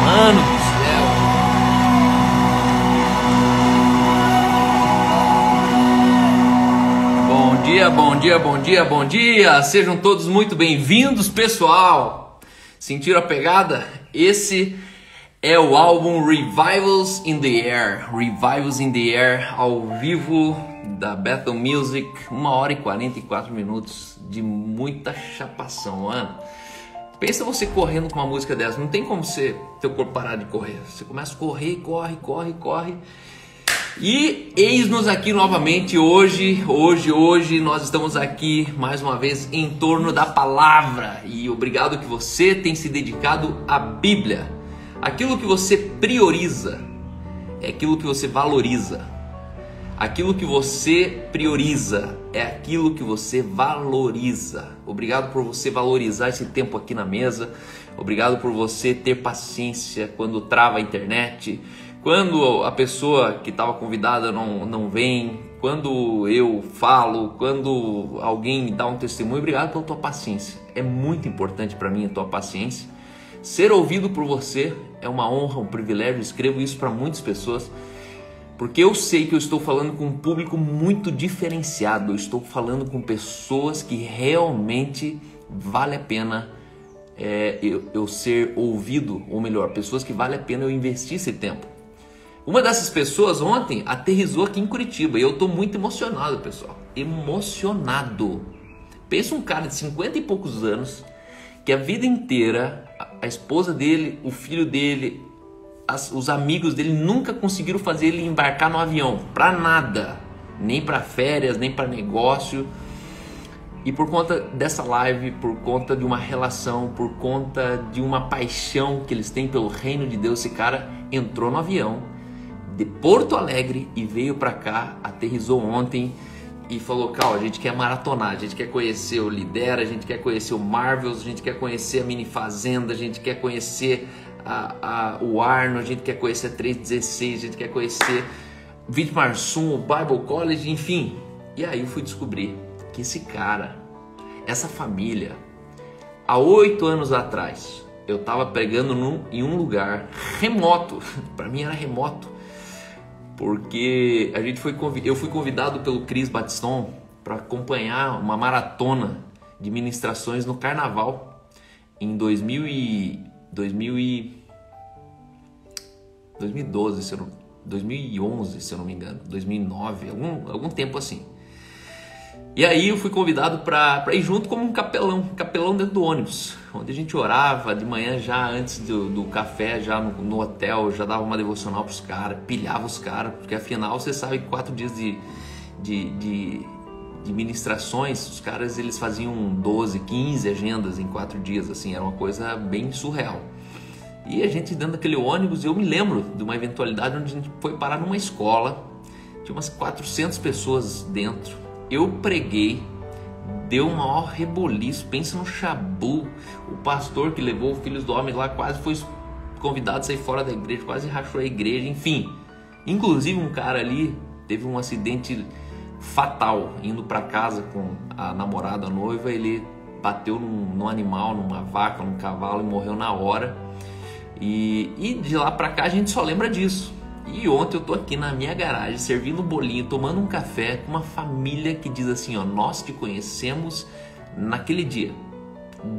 Mano do céu. Bom dia, bom dia, bom dia, bom dia. Sejam todos muito bem-vindos, pessoal. Sentiram a pegada? Esse é o álbum Revivals in the Air. Revivals in the Air, ao vivo da Bethel Music. 1h e 44 minutos de muita chapação, mano. Pensa você correndo com uma música dessa, não tem como teu corpo parar de correr. Você começa a correr, corre. E eis-nos aqui novamente hoje nós estamos aqui mais uma vez em torno da palavra. E obrigado que você tem se dedicado à Bíblia. Aquilo que você prioriza é aquilo que você valoriza. Aquilo que você prioriza é aquilo que você valoriza. Obrigado por você valorizar esse tempo aqui na mesa. Obrigado por você ter paciência quando trava a internet, quando a pessoa que estava convidada não vem, quando eu falo, quando alguém dá um testemunho. Obrigado pela tua paciência. É muito importante para mim a tua paciência. Ser ouvido por você é uma honra, um privilégio. Escrevo isso para muitas pessoas, porque eu sei que eu estou falando com um público muito diferenciado. Eu estou falando com pessoas que realmente vale a pena eu ser ouvido, ou melhor, pessoas que vale a pena eu investir esse tempo. Uma dessas pessoas ontem aterrissou aqui em Curitiba e eu estou muito emocionado, pessoal. Emocionado. Pensa um cara de 50 e poucos anos que a vida inteira a esposa dele, o filho dele, os amigos dele nunca conseguiram fazer ele embarcar no avião, pra nada, nem para férias, nem para negócio. E por conta dessa live, por conta de uma relação, por conta de uma paixão que eles têm pelo reino de Deus, esse cara entrou no avião de Porto Alegre e veio para cá, aterrissou ontem e falou: Cal, a gente quer maratonar, a gente quer conhecer o Lidera, a gente quer conhecer o Marvels, a gente quer conhecer a Mini Fazenda, a gente quer conhecer o Arno, a gente quer conhecer a 316, a gente quer conhecer Vitmarsum, o Bible College, enfim. E aí eu fui descobrir que esse cara, essa família, há 8 anos atrás, eu estava pregando em um lugar remoto, para mim era remoto, porque eu fui convidado pelo Cris Batiston para acompanhar uma maratona de ministrações no Carnaval em 2012, 2011, se eu não me engano, 2009, algum tempo assim. E aí eu fui convidado para ir junto como um capelão dentro do ônibus, onde a gente orava de manhã já antes do café, já no hotel, já dava uma devocional para os caras, pilhava os caras, porque afinal você sabe que 4 dias de ministrações, os caras eles faziam 12, 15 agendas em 4 dias, assim, era uma coisa bem surreal. E a gente dentro daquele ônibus, eu me lembro de uma eventualidade onde a gente foi parar numa escola, tinha umas 400 pessoas dentro. Eu preguei, deu um maior reboliço, pensa no chabu. O pastor que levou os filhos do homem lá quase foi convidado a sair fora da igreja, quase rachou a igreja, enfim. Inclusive um cara ali teve um acidente fatal, indo para casa com a namorada, a noiva, ele bateu num animal, numa vaca, num cavalo e morreu na hora. E de lá para cá a gente só lembra disso. E ontem eu tô aqui na minha garagem, servindo um bolinho, tomando um café com uma família que diz assim, ó: nós te conhecemos naquele dia.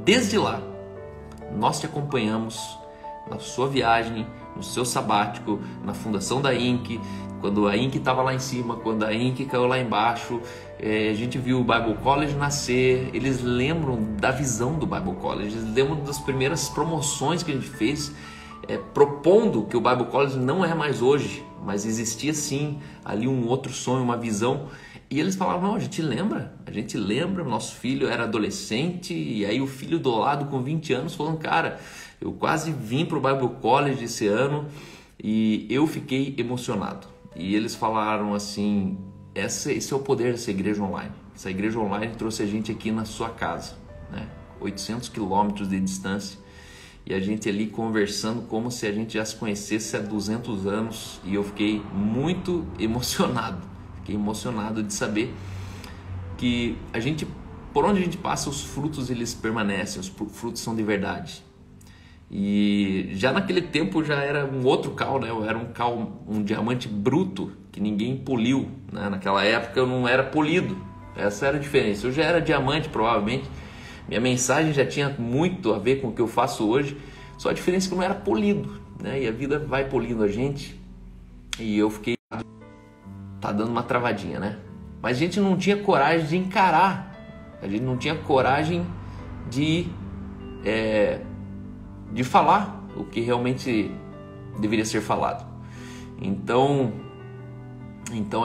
Desde lá, nós te acompanhamos na sua viagem, no seu sabático, na fundação da INC, quando a INC estava lá em cima, quando a INC caiu lá embaixo, a gente viu o Bible College nascer. Eles lembram da visão do Bible College, eles lembram das primeiras promoções que a gente fez, propondo que o Bible College não é mais hoje, mas existia sim ali um outro sonho, uma visão. E eles falavam: não, a gente lembra, nosso filho era adolescente, e aí o filho do lado com 20 anos falando: cara, eu quase vim para o Bible College esse ano e eu fiquei emocionado. E eles falaram assim: esse é o poder dessa igreja online. Essa igreja online trouxe a gente aqui na sua casa, né? 800 quilômetros de distância. E a gente ali conversando como se a gente já se conhecesse há 200 anos. E eu fiquei muito emocionado. Fiquei emocionado de saber que por onde a gente passa, os frutos eles permanecem. Os frutos são de verdade. E já naquele tempo já era um outro cal, né? Era um diamante bruto que ninguém poliu, né? Naquela época eu não era polido. Essa era a diferença. Eu já era diamante, provavelmente. Minha mensagem já tinha muito a ver com o que eu faço hoje. Só a diferença é que eu não era polido, né? E a vida vai polindo a gente. E eu fiquei... Tá dando uma travadinha, né? Mas a gente não tinha coragem de encarar. A gente não tinha coragem de falar o que realmente deveria ser falado. Então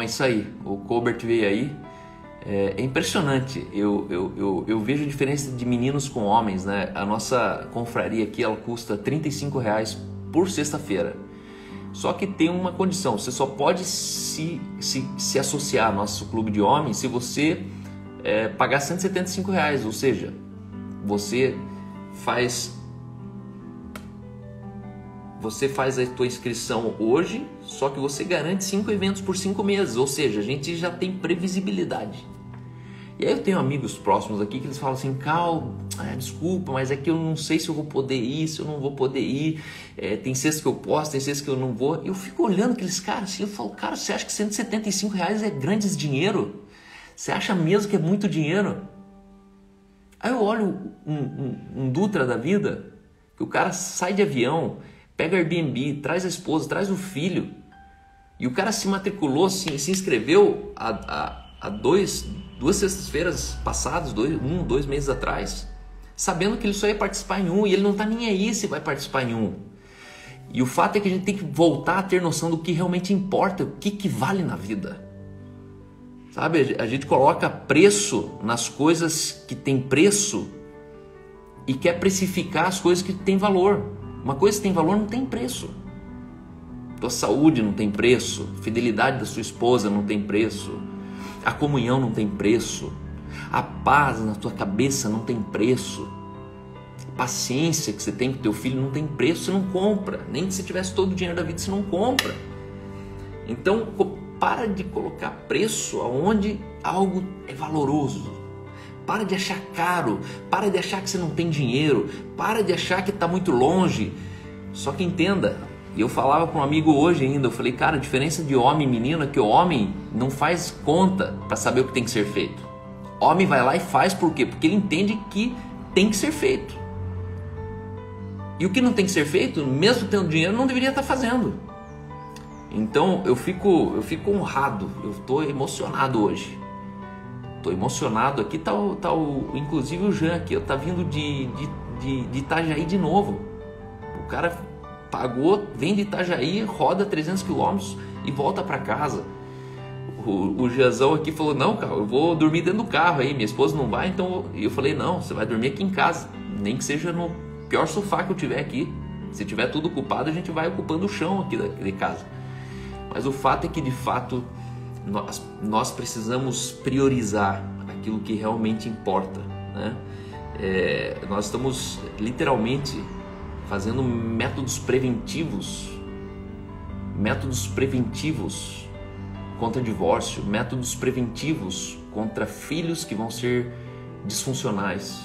é isso aí. O Colbert veio aí. É impressionante. Eu vejo a diferença de meninos com homens, né? A nossa confraria aqui, ela custa R$ 35 por sexta-feira. Só que tem uma condição: você só pode se associar ao nosso clube de homens se você pagar R$ 175, ou seja, você faz a tua inscrição hoje, só que você garante 5 eventos por 5 meses, ou seja, a gente já tem previsibilidade. E aí eu tenho amigos próximos aqui que eles falam assim: Cal, desculpa, mas é que eu não sei se eu vou poder ir, se eu não vou poder ir, tem sexta que eu posso, tem sexta que eu não vou. Eu fico olhando aqueles caras assim, eu falo: cara, você acha que R$ 175 é grandes dinheiro? Você acha mesmo que é muito dinheiro? Aí eu olho um Dutra da vida, que o cara sai de avião, pega Airbnb, traz a esposa, traz o filho, e o cara se matriculou, se inscreveu há duas sextas-feiras passadas, 2 meses atrás, sabendo que ele só ia participar em um, e ele não está nem aí se vai participar em um. E o fato é que a gente tem que voltar a ter noção do que realmente importa, o que vale na vida. Sabe, a gente coloca preço nas coisas que tem preço e quer precificar as coisas que têm valor. Uma coisa que tem valor não tem preço. Tua saúde não tem preço, a fidelidade da sua esposa não tem preço, a comunhão não tem preço, a paz na tua cabeça não tem preço, a paciência que você tem com teu filho não tem preço, você não compra. Nem que você tivesse todo o dinheiro da vida, você não compra. Então, para de colocar preço aonde algo é valoroso. Para de achar caro, para de achar que você não tem dinheiro, para de achar que está muito longe. Só que entenda, e eu falava com um amigo hoje ainda, eu falei: cara, a diferença de homem e menino é que o homem não faz conta para saber o que tem que ser feito. O homem vai lá e faz por quê? Porque ele entende que tem que ser feito. E o que não tem que ser feito, mesmo tendo dinheiro, não deveria estar fazendo. Então eu fico honrado, eu estou emocionado hoje. Estou emocionado. Aqui inclusive o Jean aqui, tá vindo de Itajaí de novo. O cara pagou, vem de Itajaí, roda 300 quilômetros e volta para casa. O Jeanzão aqui falou: não, cara, eu vou dormir dentro do carro aí, minha esposa não vai, então... E eu falei: não, você vai dormir aqui em casa, nem que seja no pior sofá que eu tiver aqui. Se tiver tudo ocupado, a gente vai ocupando o chão aqui de casa. Mas o fato é que, de fato, nós precisamos priorizar aquilo que realmente importa, né? Nós estamos literalmente fazendo métodos preventivos contra divórcio, métodos preventivos contra filhos que vão ser disfuncionais.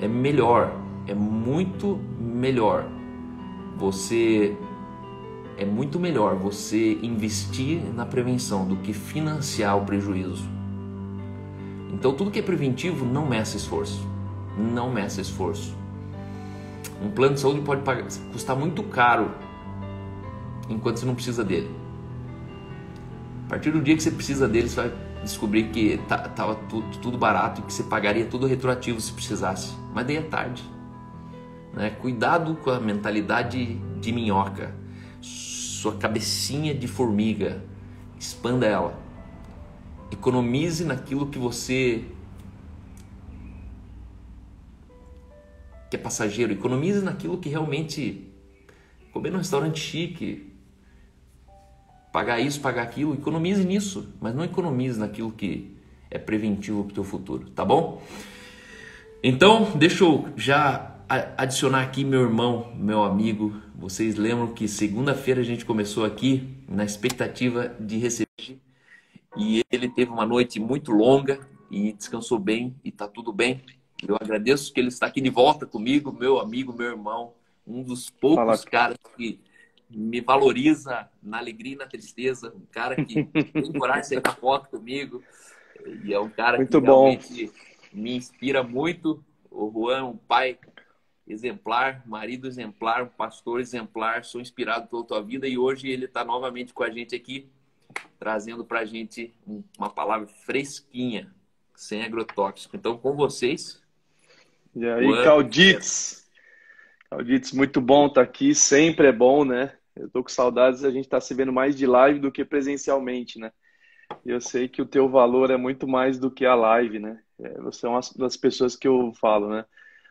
É melhor, é muito melhor você investir na prevenção do que financiar o prejuízo. Então tudo que é preventivo não meça esforço. Um plano de saúde pode custar muito caro enquanto você não precisa dele. A partir do dia que você precisa dele, você vai descobrir que estava tudo barato e que você pagaria tudo retroativo se precisasse. Mas daí é tarde, né? Cuidado com a mentalidade de minhoca. Sua cabecinha de formiga, expanda ela. Economize naquilo que você que é passageiro. Economize naquilo que realmente... Comer num restaurante chique, pagar isso, pagar aquilo, economize nisso, mas não economize naquilo que é preventivo para o teu futuro, tá bom? Então, deixa eu já adicionar aqui meu irmão, meu amigo. Vocês lembram que segunda-feira a gente começou aqui na expectativa de receber, e ele teve uma noite muito longa e descansou bem e tá tudo bem. Eu agradeço que ele está aqui de volta comigo, meu amigo, meu irmão, um dos Fala. poucos caras que me valoriza na alegria e na tristeza, um cara que tem coragem de tirar foto comigo, e é um cara que Muito bom. realmente me inspira muito. O Juan, um pai exemplar, marido exemplar, um pastor exemplar. Sou inspirado pela tua vida e hoje ele está novamente com a gente aqui, trazendo para a gente uma palavra fresquinha, sem agrotóxico. Então, com vocês, E aí, Juan. Caldites? Caldites, muito bom estar aqui. Sempre é bom, né? Eu tô com saudades, a gente tá se vendo mais de live do que presencialmente, né? E eu sei que o teu valor é muito mais do que a live, né? Você é uma das pessoas que eu falo, né?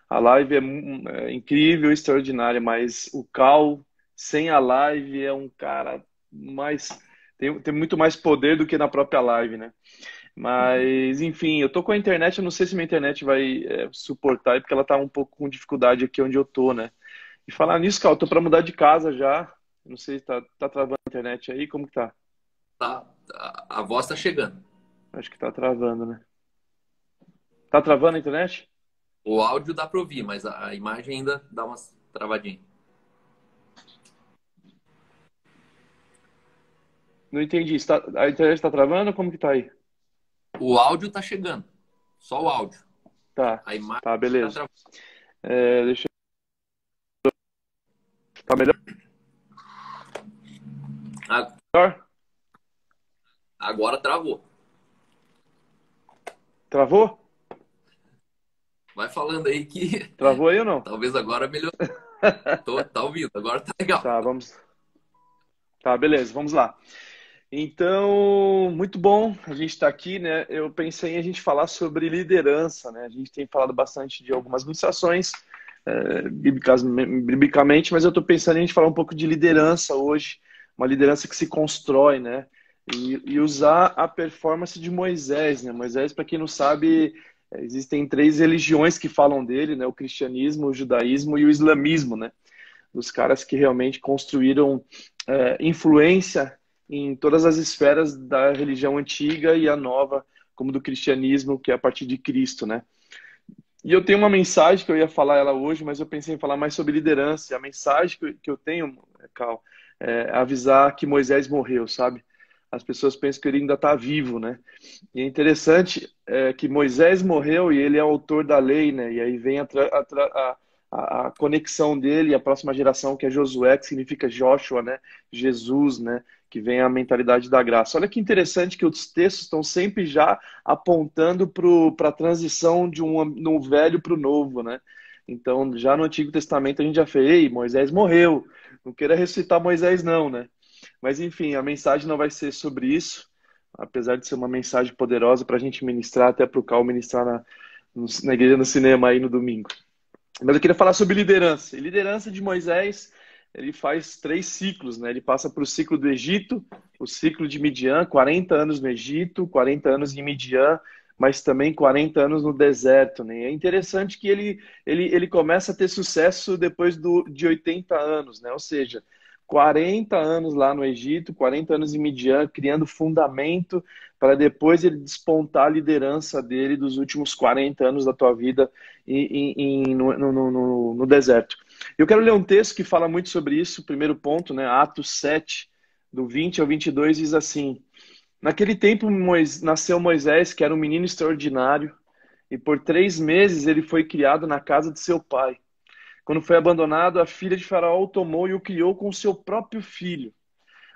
A live é incrível, extraordinária, mas o Cal, sem a live, é um cara mais. Tem muito mais poder do que na própria live, né? Mas, enfim, eu tô com a internet, eu não sei se minha internet vai suportar, porque ela tá um pouco com dificuldade aqui onde eu tô, né? E falar nisso, Cal, eu tô pra mudar de casa já. Não sei se tá travando a internet aí, como que tá? Tá, a voz tá chegando. Acho que tá travando, né? Tá travando a internet? O áudio dá para ouvir, mas a imagem ainda dá umas travadinhas. Não entendi. A internet tá travando? Como que tá aí? O áudio tá chegando, só o áudio. Tá, A imagem tá, tá beleza. travando. Deixa Tá melhor? Agora travou. Travou? Vai falando aí que Travou aí ou não? talvez agora melhorou. Tá ouvindo, agora tá legal. Tá, vamos. Tá, beleza, vamos lá. Então, muito bom a gente estar aqui, né? Eu pensei em a gente falar sobre liderança, né? A gente tem falado bastante de algumas ministrações, biblicamente, mas eu estou pensando em a gente falar um pouco de liderança hoje, uma liderança que se constrói, né? E usar a performance de Moisés, né? Moisés, para quem não sabe, existem três religiões que falam dele, né? O cristianismo, o judaísmo e o islamismo, né? Dos caras que realmente construíram influência em todas as esferas da religião antiga e a nova, como do cristianismo, que é a partir de Cristo, né? E eu tenho uma mensagem que eu ia falar ela hoje, mas eu pensei em falar mais sobre liderança. E a mensagem que eu tenho, Cal, é avisar que Moisés morreu, sabe? As pessoas pensam que ele ainda está vivo, né? E é interessante que Moisés morreu e ele é autor da lei, né? E aí vem a conexão dele e a próxima geração, que é Josué, que significa Joshua, né? Jesus, né? Que vem a mentalidade da graça. Olha que interessante que os textos estão sempre já apontando para a transição de um velho para o novo, né? Então, já no Antigo Testamento a gente já fez, ei, Moisés morreu. Não queira ressuscitar Moisés, não, né? Mas enfim, a mensagem não vai ser sobre isso, apesar de ser uma mensagem poderosa para a gente ministrar, até para o Cal ministrar na igreja no cinema aí no domingo. Mas eu queria falar sobre liderança. E liderança de Moisés, ele faz três ciclos, né? Ele passa por o ciclo do Egito, o ciclo de Midian, 40 anos no Egito, 40 anos em Midian, mas também 40 anos no deserto, né? É interessante que ele começa a ter sucesso depois de 80 anos, né? Ou seja, 40 anos lá no Egito, 40 anos em Midian, criando fundamento para depois ele despontar a liderança dele dos últimos 40 anos da tua vida no deserto. Eu quero ler um texto que fala muito sobre isso, o primeiro ponto, né? Atos 7, do 20 ao 22, diz assim: Naquele tempo nasceu Moisés, que era um menino extraordinário, e por 3 meses ele foi criado na casa de seu pai. Quando foi abandonado, a filha de Faraó o tomou e o criou com seu próprio filho.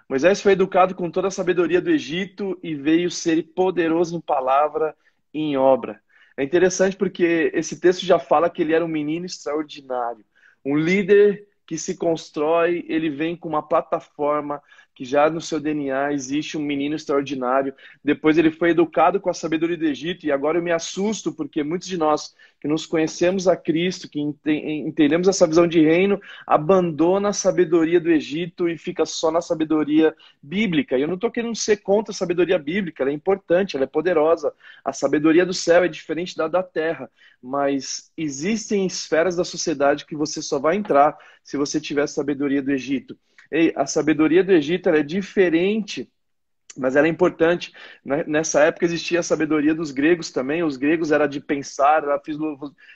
Moisés foi educado com toda a sabedoria do Egito e veio ser poderoso em palavra e em obra. É interessante porque esse texto já fala que ele era um menino extraordinário, um líder que se constrói, ele vem com uma plataforma que já no seu DNA existe um menino extraordinário. Depois ele foi educado com a sabedoria do Egito e agora eu me assusto porque muitos de nós que nos conhecemos a Cristo, que entendemos essa visão de reino, abandona a sabedoria do Egito e fica só na sabedoria bíblica. E eu não estou querendo ser contra a sabedoria bíblica, ela é importante, ela é poderosa. A sabedoria do céu é diferente da terra, mas existem esferas da sociedade que você só vai entrar se você tiver a sabedoria do Egito. Ei, a sabedoria do Egito ela é diferente Mas ela é importante. Nessa época existia a sabedoria dos gregos também. Os gregos era de pensar, era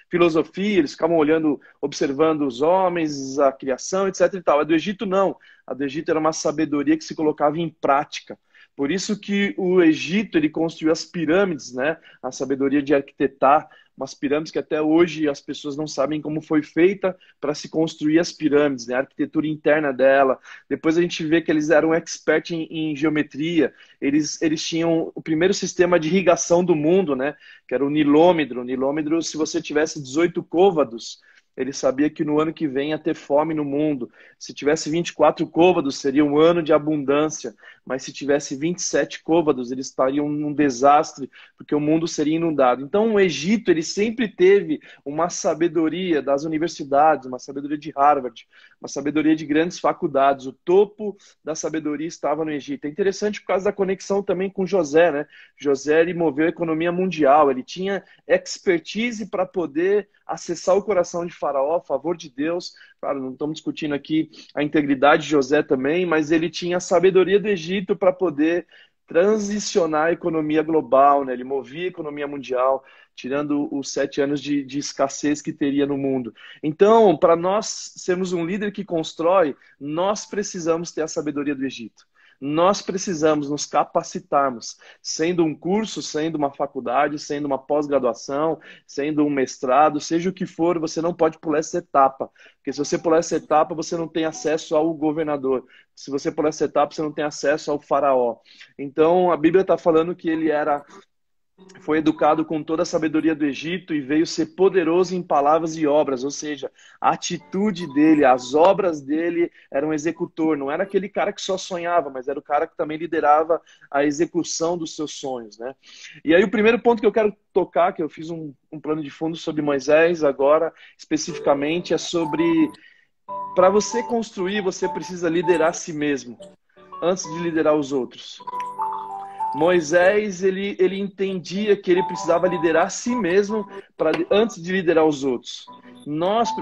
filosofia, eles ficavam olhando, observando os homens, a criação, etc. e tal. A do Egito não. A do Egito era uma sabedoria que se colocava em prática. Por isso que o Egito ele construiu as pirâmides, né? A sabedoria de arquitetar umas pirâmides que até hoje as pessoas não sabem como foi feita para se construir as pirâmides, né? A arquitetura interna dela. Depois a gente vê que eles eram expert em geometria. Eles tinham o primeiro sistema de irrigação do mundo, né? Que era o nilômetro. O nilômetro, se você tivesse 18 côvados, ele sabia que no ano que vem ia ter fome no mundo. Se tivesse 24 côvados, seria um ano de abundância. Mas se tivesse 27 côvados, eles estariam num desastre, porque o mundo seria inundado. Então, o Egito, ele sempre teve uma sabedoria das universidades, uma sabedoria de Harvard, uma sabedoria de grandes faculdades. O topo da sabedoria estava no Egito. É interessante por causa da conexão também com José, né? José, ele moveu a economia mundial. Ele tinha expertise para poder acessar o coração de Faraó a favor de Deus. Claro, não estamos discutindo aqui a integridade de José também, mas ele tinha a sabedoria do Egito para poder transicionar a economia global, né? Ele movia a economia mundial, tirando os 7 anos de escassez que teria no mundo. Então, para nós sermos um líder que constrói, nós precisamos ter a sabedoria do Egito. Nós precisamos nos capacitarmos, sendo um curso, sendo uma faculdade, sendo uma pós-graduação, sendo um mestrado, seja o que for, você não pode pular essa etapa. Porque se você pular essa etapa, você não tem acesso ao governador. Se você pular essa etapa, você não tem acesso ao faraó. Então, a Bíblia está falando que ele foi educado com toda a sabedoria do Egito e veio ser poderoso em palavras e obras, ou seja, a atitude dele, as obras dele eram um executor, não era aquele cara que só sonhava, mas era o cara que também liderava a execução dos seus sonhos, né? E aí o primeiro ponto que eu quero tocar, que eu fiz um plano de fundo sobre Moisés agora, especificamente, é sobre, para você construir, você precisa liderar a si mesmo, antes de liderar os outros. Moisés, ele entendia que ele precisava liderar a si mesmo antes de liderar os outros.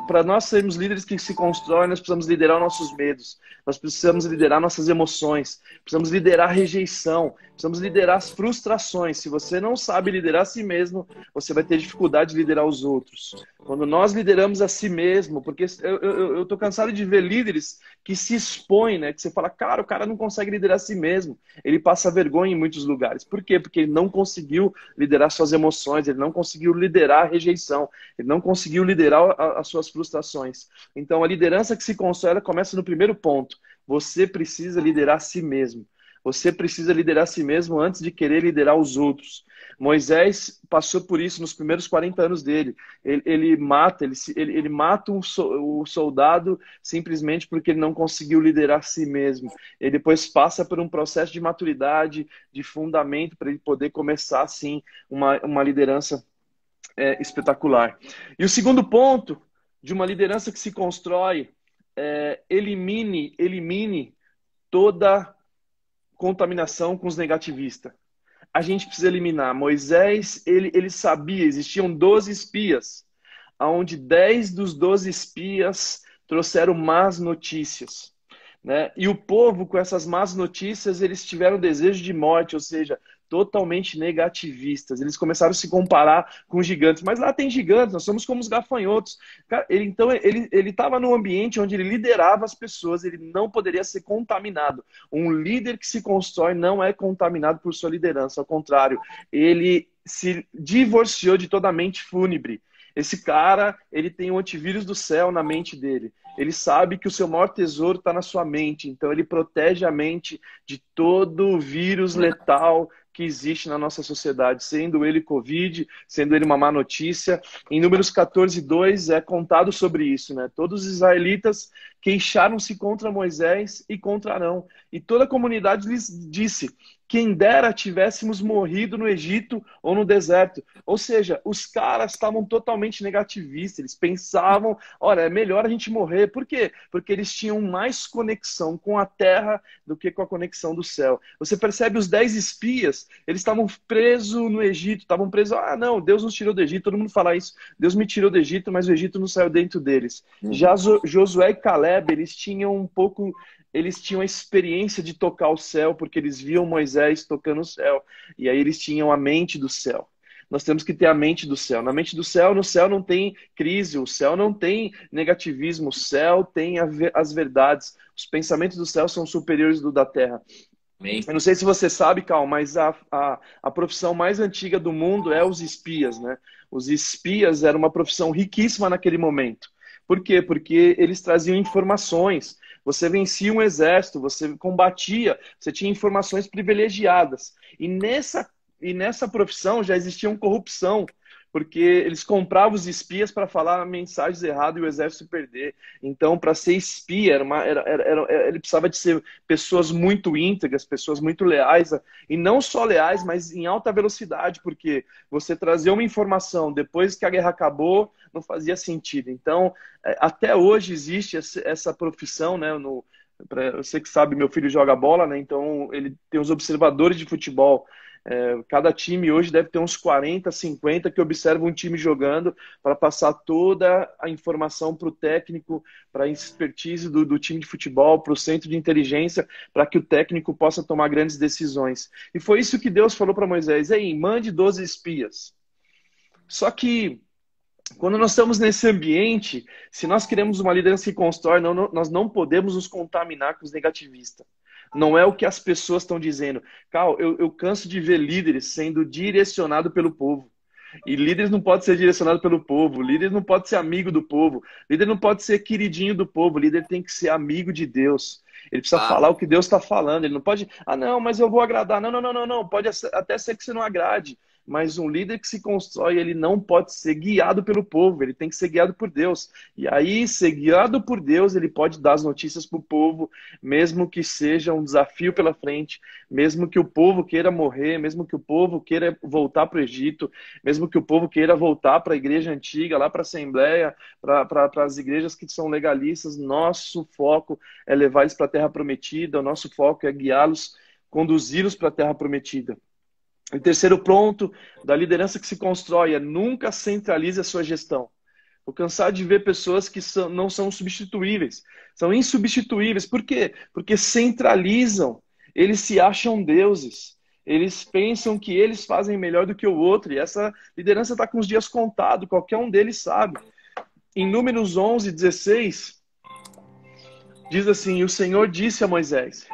Para nós sermos líderes que se constroem, nós precisamos liderar nossos medos, nós precisamos liderar nossas emoções, precisamos liderar a rejeição, precisamos liderar as frustrações. Se você não sabe liderar a si mesmo, você vai ter dificuldade de liderar os outros. Quando nós lideramos a si mesmo, porque eu tô cansado de ver líderes que se expõem, né? Que você fala, cara, o cara não consegue liderar a si mesmo, ele passa vergonha em muitos lugares. Por quê? Porque ele não conseguiu liderar suas emoções, ele não conseguiu liderar a rejeição, ele não conseguiu liderar as suas frustrações. Então, a liderança que se constrói, ela começa no primeiro ponto. Você precisa liderar a si mesmo. Você precisa liderar a si mesmo antes de querer liderar os outros. Moisés passou por isso nos primeiros 40 anos dele. Ele mata o soldado simplesmente porque ele não conseguiu liderar a si mesmo. Ele depois passa por um processo de maturidade, de fundamento, para ele poder começar, assim, uma liderança espetacular. E o segundo ponto de uma liderança que se constrói elimine toda contaminação com os negativistas. A gente precisa eliminar. Moisés, ele sabia, existiam 12 espias, onde 10 dos 12 espias trouxeram más notícias, né? E o povo, com essas más notícias, eles tiveram desejo de morte, ou seja, totalmente negativistas. Eles começaram a se comparar com gigantes. Mas lá tem gigantes, nós somos como os gafanhotos. Então, ele estava num ambiente onde ele liderava as pessoas, ele não poderia ser contaminado. Um líder que se constrói não é contaminado por sua liderança, ao contrário, ele se divorciou de toda a mente fúnebre. Esse cara, ele tem um antivírus do céu na mente dele. Ele sabe que o seu maior tesouro está na sua mente. Então, ele protege a mente de todo vírus letal que existe na nossa sociedade, sendo ele Covid, sendo ele uma má notícia. Em Números 14:2 é contado sobre isso, né? Todos os israelitas queixaram-se contra Moisés e contra Arão. E toda a comunidade lhes disse: quem dera tivéssemos morrido no Egito ou no deserto. Ou seja, os caras estavam totalmente negativistas. Eles pensavam, olha, é melhor a gente morrer. Por quê? Porque eles tinham mais conexão com a terra do que com a conexão do céu. Você percebe os 10 espias, eles estavam presos no Egito, estavam presos, não, Deus nos tirou do Egito, todo mundo fala isso, Deus me tirou do Egito, mas o Egito não saiu dentro deles. Já Josué e Caleb, eles tinham a experiência de tocar o céu, porque eles viam Moisés Moisés tocando o céu. E aí eles tinham a mente do céu. Nós temos que ter a mente do céu. Na mente do céu, no céu não tem crise, o céu não tem negativismo, o céu tem as verdades. Os pensamentos do céu são superiores do da terra. Amém. Eu não sei se você sabe, Cal, mas a profissão mais antiga do mundo é os espias, né? Os espias era uma profissão riquíssima naquele momento. Por quê? Porque eles traziam informações. Você vencia um exército, você combatia, você tinha informações privilegiadas. E nessa profissão já existia corrupção, porque eles compravam os espias para falar mensagens erradas e o exército perder. Então, para ser espia, ele precisava de ser pessoas muito íntegras, pessoas muito leais, e não só leais, mas em alta velocidade, porque você trazer uma informação depois que a guerra acabou, não fazia sentido. Então, até hoje existe essa profissão, né? Você que sabe, meu filho joga bola, né? Então ele tem os observadores de futebol. Cada time hoje deve ter uns 40, 50 que observam um time jogando para passar toda a informação para o técnico, para a expertise do time de futebol, para o centro de inteligência, para que o técnico possa tomar grandes decisões. E foi isso que Deus falou para Moisés: ei, mande 12 espias. Só que quando nós estamos nesse ambiente, se nós queremos uma liderança que constrói, nós não podemos nos contaminar com os negativistas. Não é o que as pessoas estão dizendo. Cal, eu canso de ver líderes sendo direcionados pelo povo. E líderes não pode ser direcionado pelo povo. Líder não pode ser amigo do povo. Líder não pode ser queridinho do povo. Líder tem que ser amigo de Deus. Ele precisa falar o que Deus está falando. Ele não pode, não, mas eu vou agradar. Não. Pode até ser que você não agrade. Mas um líder que se constrói, ele não pode ser guiado pelo povo, ele tem que ser guiado por Deus. E aí, ser guiado por Deus, ele pode dar as notícias para o povo, mesmo que seja um desafio pela frente, mesmo que o povo queira morrer, mesmo que o povo queira voltar para o Egito, mesmo que o povo queira voltar para a igreja antiga, lá para a Assembleia, para as igrejas que são legalistas. Nosso foco é levar eles para a Terra Prometida, o nosso foco é guiá-los, conduzi-los para a Terra Prometida. O terceiro ponto da liderança que se constrói é: nunca centralize a sua gestão. Estou cansado de ver pessoas que não são substituíveis, são insubstituíveis. Por quê? Porque centralizam, eles se acham deuses, eles pensam que eles fazem melhor do que o outro, e essa liderança está com os dias contados, qualquer um deles sabe. Em Números 11:16, diz assim: o Senhor disse a Moisés: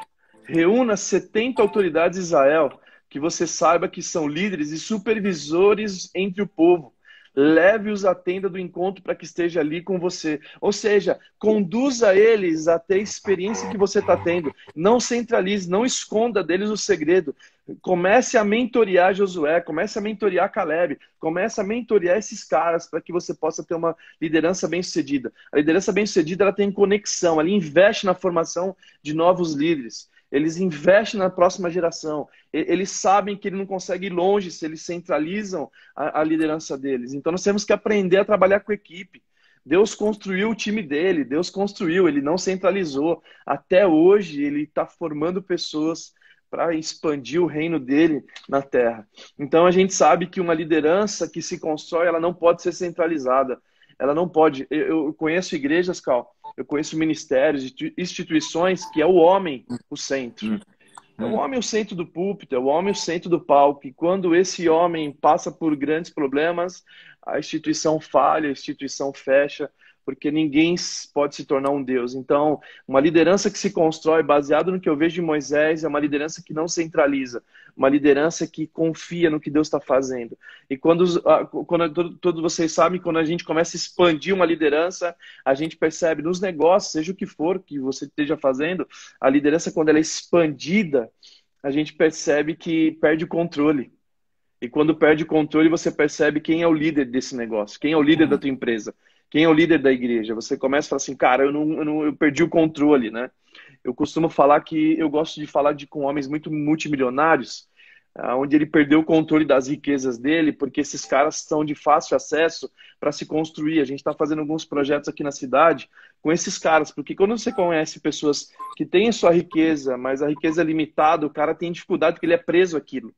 reúna 70 autoridades de Israel, que você saiba que são líderes e supervisores entre o povo. Leve-os à tenda do encontro para que esteja ali com você. Ou seja, conduza eles até a experiência que você está tendo. Não centralize, não esconda deles o segredo. Comece a mentorear Josué, comece a mentorear Caleb, comece a mentorear esses caras para que você possa ter uma liderança bem-sucedida. A liderança bem-sucedida, ela tem conexão, ela investe na formação de novos líderes. Eles investem na próxima geração. Eles sabem que ele não consegue ir longe se eles centralizam a liderança deles. Então nós temos que aprender a trabalhar com equipe. Deus construiu o time dele, Deus construiu, ele não centralizou. Até hoje ele está formando pessoas para expandir o reino dele na terra. Então a gente sabe que uma liderança que se constrói, ela não pode ser centralizada. Ela não pode. Eu conheço igrejas, Cal, eu conheço ministérios, instituições que é o homem o centro. É o homem o centro do púlpito, é o homem o centro do palco. E quando esse homem passa por grandes problemas, a instituição falha, a instituição fecha, porque ninguém pode se tornar um Deus. Então, uma liderança que se constrói baseado no que eu vejo de Moisés é uma liderança que não centraliza, uma liderança que confia no que Deus está fazendo. E quando todos vocês sabem, quando a gente começa a expandir uma liderança, a gente percebe nos negócios, seja o que for que você esteja fazendo, a liderança, quando ela é expandida, a gente percebe que perde o controle. E quando perde o controle, você percebe quem é o líder desse negócio, quem é o líder da tua empresa. Quem é o líder da igreja? Você começa a falar assim, cara, eu perdi o controle, né? Eu costumo falar que eu gosto de falar com homens muito multimilionários, onde ele perdeu o controle das riquezas dele, porque esses caras estão de fácil acesso para se construir. A gente está fazendo alguns projetos aqui na cidade com esses caras, porque quando você conhece pessoas que têm sua riqueza, mas a riqueza é limitada, o cara tem dificuldade porque ele é preso àquilo.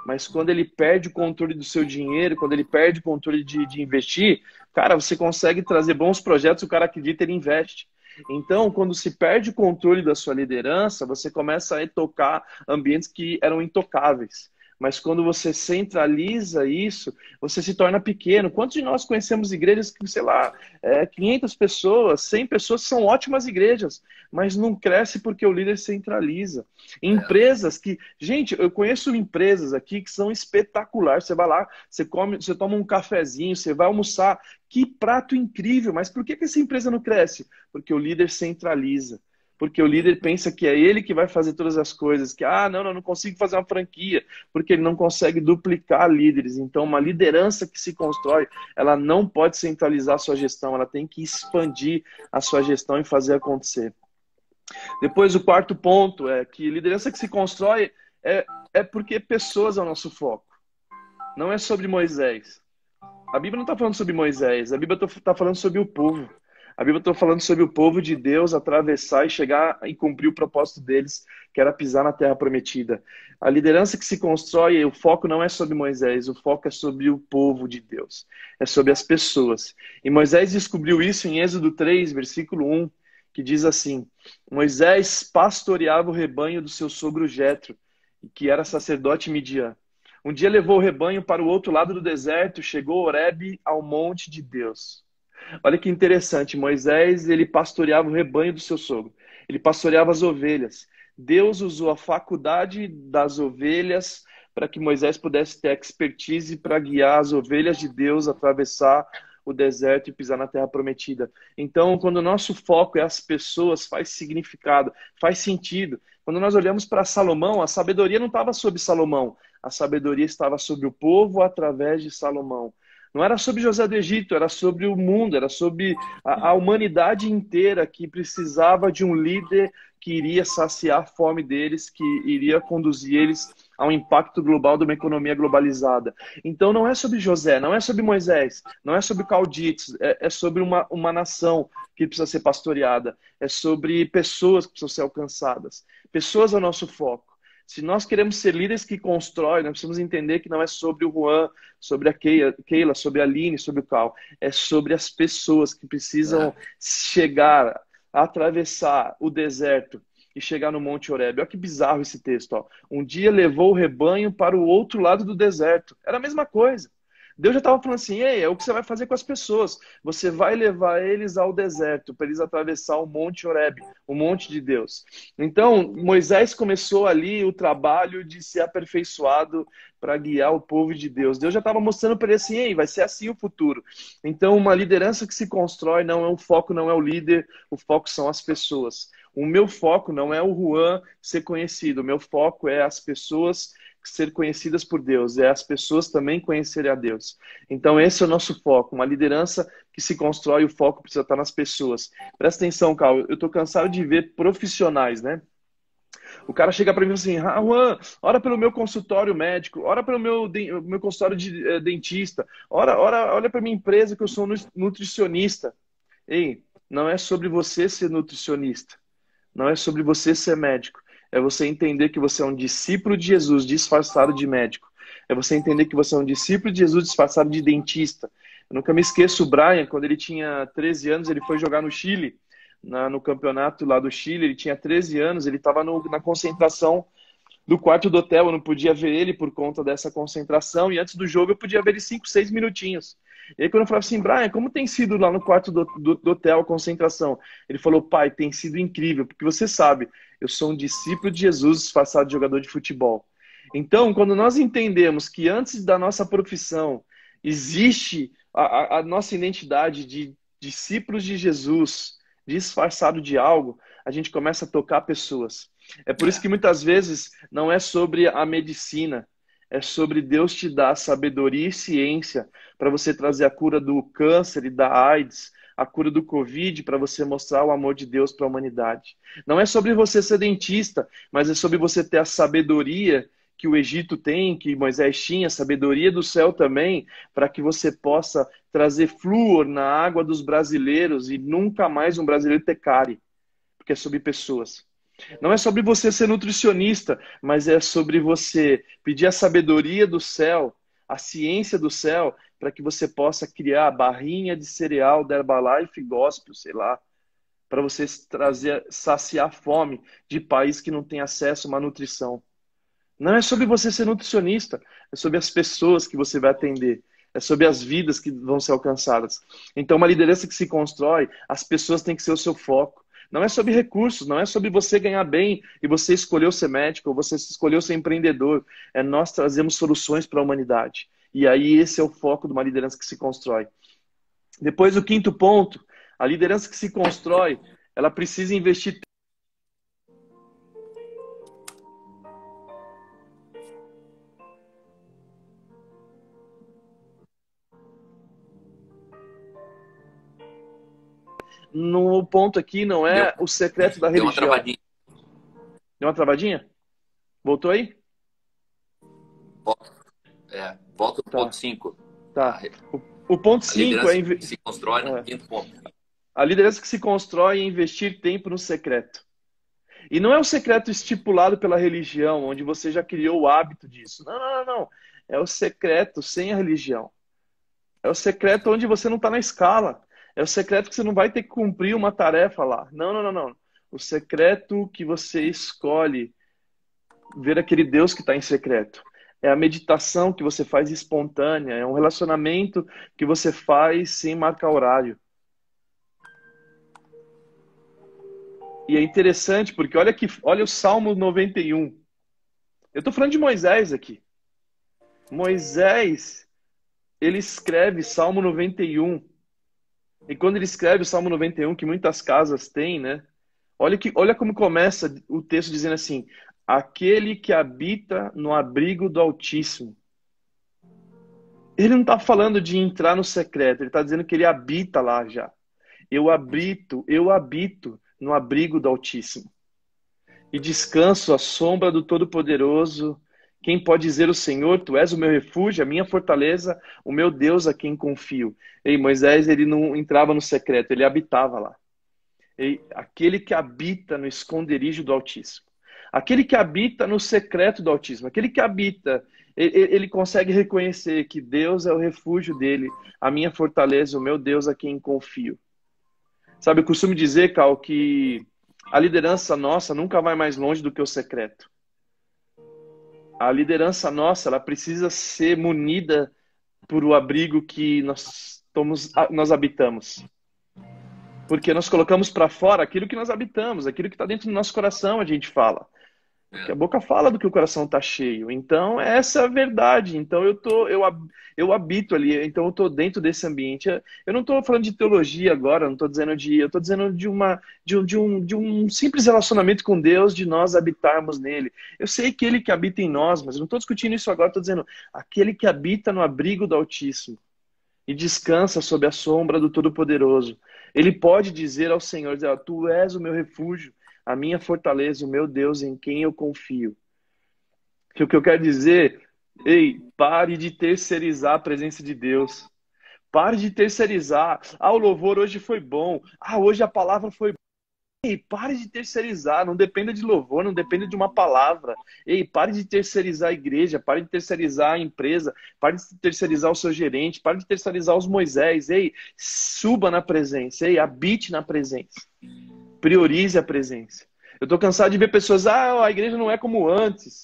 Mas quando ele perde o controle do seu dinheiro, quando ele perde o controle de investir, cara, você consegue trazer bons projetos, o cara acredita, ele investe. Então, quando se perde o controle da sua liderança, você começa a tocar ambientes que eram intocáveis. Mas quando você centraliza isso, você se torna pequeno. Quantos de nós conhecemos igrejas que, sei lá, 500 pessoas, 100 pessoas são ótimas igrejas, mas não cresce porque o líder centraliza. Empresas que... Gente, eu conheço empresas aqui que são espetaculares. Você vai lá, você come, você toma um cafezinho, você vai almoçar. Que prato incrível! Mas por que essa empresa não cresce? Porque o líder centraliza. Porque o líder pensa que é ele que vai fazer todas as coisas, que, não consigo fazer uma franquia, porque ele não consegue duplicar líderes. Então, uma liderança que se constrói, ela não pode centralizar a sua gestão, ela tem que expandir a sua gestão e fazer acontecer. Depois, o quarto ponto é que liderança que se constrói é porque pessoas é o nosso foco. Não é sobre Moisés. A Bíblia não está falando sobre Moisés, a Bíblia está falando sobre o povo. A Bíblia está falando sobre o povo de Deus atravessar e chegar e cumprir o propósito deles, que era pisar na terra prometida. A liderança que se constrói, o foco não é sobre Moisés, o foco é sobre o povo de Deus. É sobre as pessoas. E Moisés descobriu isso em Êxodo 3, versículo 1, que diz assim: Moisés pastoreava o rebanho do seu sogro Jetro, que era sacerdote midian. Um dia levou o rebanho para o outro lado do deserto, chegou a Horebe, ao monte de Deus. Olha que interessante, Moisés, ele pastoreava o rebanho do seu sogro. Ele pastoreava as ovelhas. Deus usou a faculdade das ovelhas para que Moisés pudesse ter expertise para guiar as ovelhas de Deus a atravessar o deserto e pisar na terra prometida. Então, quando o nosso foco é as pessoas, faz significado, faz sentido. Quando nós olhamos para Salomão, a sabedoria não estava sobre Salomão, a sabedoria estava sobre o povo através de Salomão. Não era sobre José do Egito, era sobre o mundo, era sobre a humanidade inteira que precisava de um líder que iria saciar a fome deles, que iria conduzir eles ao impacto global de uma economia globalizada. Então não é sobre José, não é sobre Moisés, não é sobre Caldites, é sobre uma nação que precisa ser pastoreada, é sobre pessoas que precisam ser alcançadas. Pessoas é o nosso foco. Se nós queremos ser líderes que constroem, nós precisamos entender que não é sobre o Juan, sobre a Keila, sobre a Aline, sobre o Cal. É sobre as pessoas que precisam chegar, atravessar o deserto e chegar no Monte Horebe. Olha que bizarro esse texto. Ó. Um dia levou o rebanho para o outro lado do deserto. Era a mesma coisa. Deus já estava falando assim, ei, é o que você vai fazer com as pessoas. Você vai levar eles ao deserto, para eles atravessar o Monte Horebe, o monte de Deus. Então, Moisés começou ali o trabalho de ser aperfeiçoado para guiar o povo de Deus. Deus já estava mostrando para ele assim, ei, vai ser assim o futuro. Então, uma liderança que se constrói, não é o foco, não é o líder, o foco são as pessoas. O meu foco não é o Juan ser conhecido, o meu foco é as pessoas ser conhecidas por Deus, é as pessoas também conhecerem a Deus. Então esse é o nosso foco, uma liderança que se constrói, o foco precisa estar nas pessoas. Presta atenção, Carl, eu estou cansado de ver profissionais, né? O cara chega para mim e fala assim, Juan, ora pelo meu consultório médico, ora pelo meu consultório de dentista, olha para minha empresa que eu sou nutricionista. Ei, não é sobre você ser nutricionista, não é sobre você ser médico. É você entender que você é um discípulo de Jesus disfarçado de médico. É você entender que você é um discípulo de Jesus disfarçado de dentista. Eu nunca me esqueço, o Brian, quando ele tinha 13 anos, ele foi jogar no Chile, no campeonato lá do Chile. Ele tinha 13 anos, ele estava na concentração do quarto do hotel. Eu não podia ver ele por conta dessa concentração. E antes do jogo eu podia ver ele 5, 6 minutinhos. E aí quando eu falava assim, Brian, como tem sido lá no quarto do hotel a concentração? Ele falou, pai, tem sido incrível, porque você sabe, eu sou um discípulo de Jesus disfarçado de jogador de futebol. Então, quando nós entendemos que antes da nossa profissão existe a nossa identidade de discípulos de Jesus disfarçado de algo, a gente começa a tocar pessoas. É por isso que muitas vezes não é sobre a medicina, é sobre Deus te dar sabedoria e ciência para você trazer a cura do câncer e da AIDS, a cura do Covid, para você mostrar o amor de Deus para a humanidade. Não é sobre você ser dentista, mas é sobre você ter a sabedoria que o Egito tem, que Moisés tinha, a sabedoria do céu também, para que você possa trazer flúor na água dos brasileiros e nunca mais um brasileiro ter cárie, porque é sobre pessoas. Não é sobre você ser nutricionista, mas é sobre você pedir a sabedoria do céu, a ciência do céu, para que você possa criar a barrinha de cereal da Herbalife Gospel, sei lá. para você trazer, saciar a fome de país que não tem acesso a uma nutrição. Não é sobre você ser nutricionista, é sobre as pessoas que você vai atender, é sobre as vidas que vão ser alcançadas. Então, uma liderança que se constrói, as pessoas têm que ser o seu foco. Não é sobre recursos, não é sobre você ganhar bem e você escolheu ser médico, ou você escolheu ser empreendedor. É nós trazemos soluções para a humanidade. E aí esse é o foco de uma liderança que se constrói. Depois, o quinto ponto, a liderança que se constrói, ela precisa investir. No ponto aqui não Deu, é o secreto da deu uma religião. travadinha. Deu uma travadinha? Voltou aí? Volta no Tá, ponto 5. tá. O ponto A 5 é, liderança que se constrói no é quinto ponto. a liderança que se constrói é investir tempo no secreto. E não é o secreto estipulado pela religião, onde você já criou o hábito disso. Não, não, não, não. É o secreto sem a religião. É o secreto onde você não está na escala. É o secreto que você não vai ter que cumprir uma tarefa lá. Não, não, não, não. O secreto que você escolhe ver aquele Deus que está em secreto. É a meditação que você faz espontânea. É um relacionamento que você faz sem marcar horário. E é interessante porque olha o Salmo 91. Eu estou falando de Moisés aqui. Moisés, ele escreve Salmo 91. E quando ele escreve o Salmo 91, que muitas casas têm, né? Olha como começa o texto dizendo assim: aquele que habita no abrigo do Altíssimo. Ele não está falando de entrar no secreto, ele está dizendo que ele habita lá já. Eu habito no abrigo do Altíssimo. E descanso à sombra do Todo-Poderoso. Quem pode dizer o Senhor, tu és o meu refúgio, a minha fortaleza, o meu Deus a quem confio. Ei, Moisés, ele não entrava no secreto, ele habitava lá. Ei, aquele que habita no esconderijo do Altíssimo. Aquele que habita no secreto do Altíssimo. Aquele que habita, ele consegue reconhecer que Deus é o refúgio dele, a minha fortaleza, o meu Deus a quem confio. Sabe, eu costumo dizer, Cal, que a liderança nossa nunca vai mais longe do que o secreto. A liderança nossa, ela precisa ser munida por o abrigo que nós habitamos. Porque nós colocamos para fora aquilo que nós habitamos, aquilo que está dentro do nosso coração, a gente fala. Porque a boca fala do que o coração está cheio. Então, essa é a verdade. Então, eu habito ali, então eu estou dentro desse ambiente. Eu não estou falando de teologia agora, não estou dizendo eu estou dizendo de um simples relacionamento com Deus, de nós habitarmos nele. Eu sei que ele que habita em nós, mas eu não estou discutindo isso agora, estou dizendo aquele que habita no abrigo do Altíssimo e descansa sob a sombra do Todo-Poderoso. Ele pode dizer ao Senhor, tu és o meu refúgio, a minha fortaleza, o meu Deus em quem eu confio. O que eu quero dizer, ei, pare de terceirizar a presença de Deus. Pare de terceirizar. Ah, o louvor hoje foi bom. Ah, hoje a palavra foi boa. Ei, pare de terceirizar. Não dependa de louvor, não dependa de uma palavra. Ei, pare de terceirizar a igreja, pare de terceirizar a empresa, pare de terceirizar o seu gerente, pare de terceirizar os Moisés. Ei, suba na presença. Ei, habite na presença. Priorize a presença. Eu estou cansado de ver pessoas, a igreja não é como antes.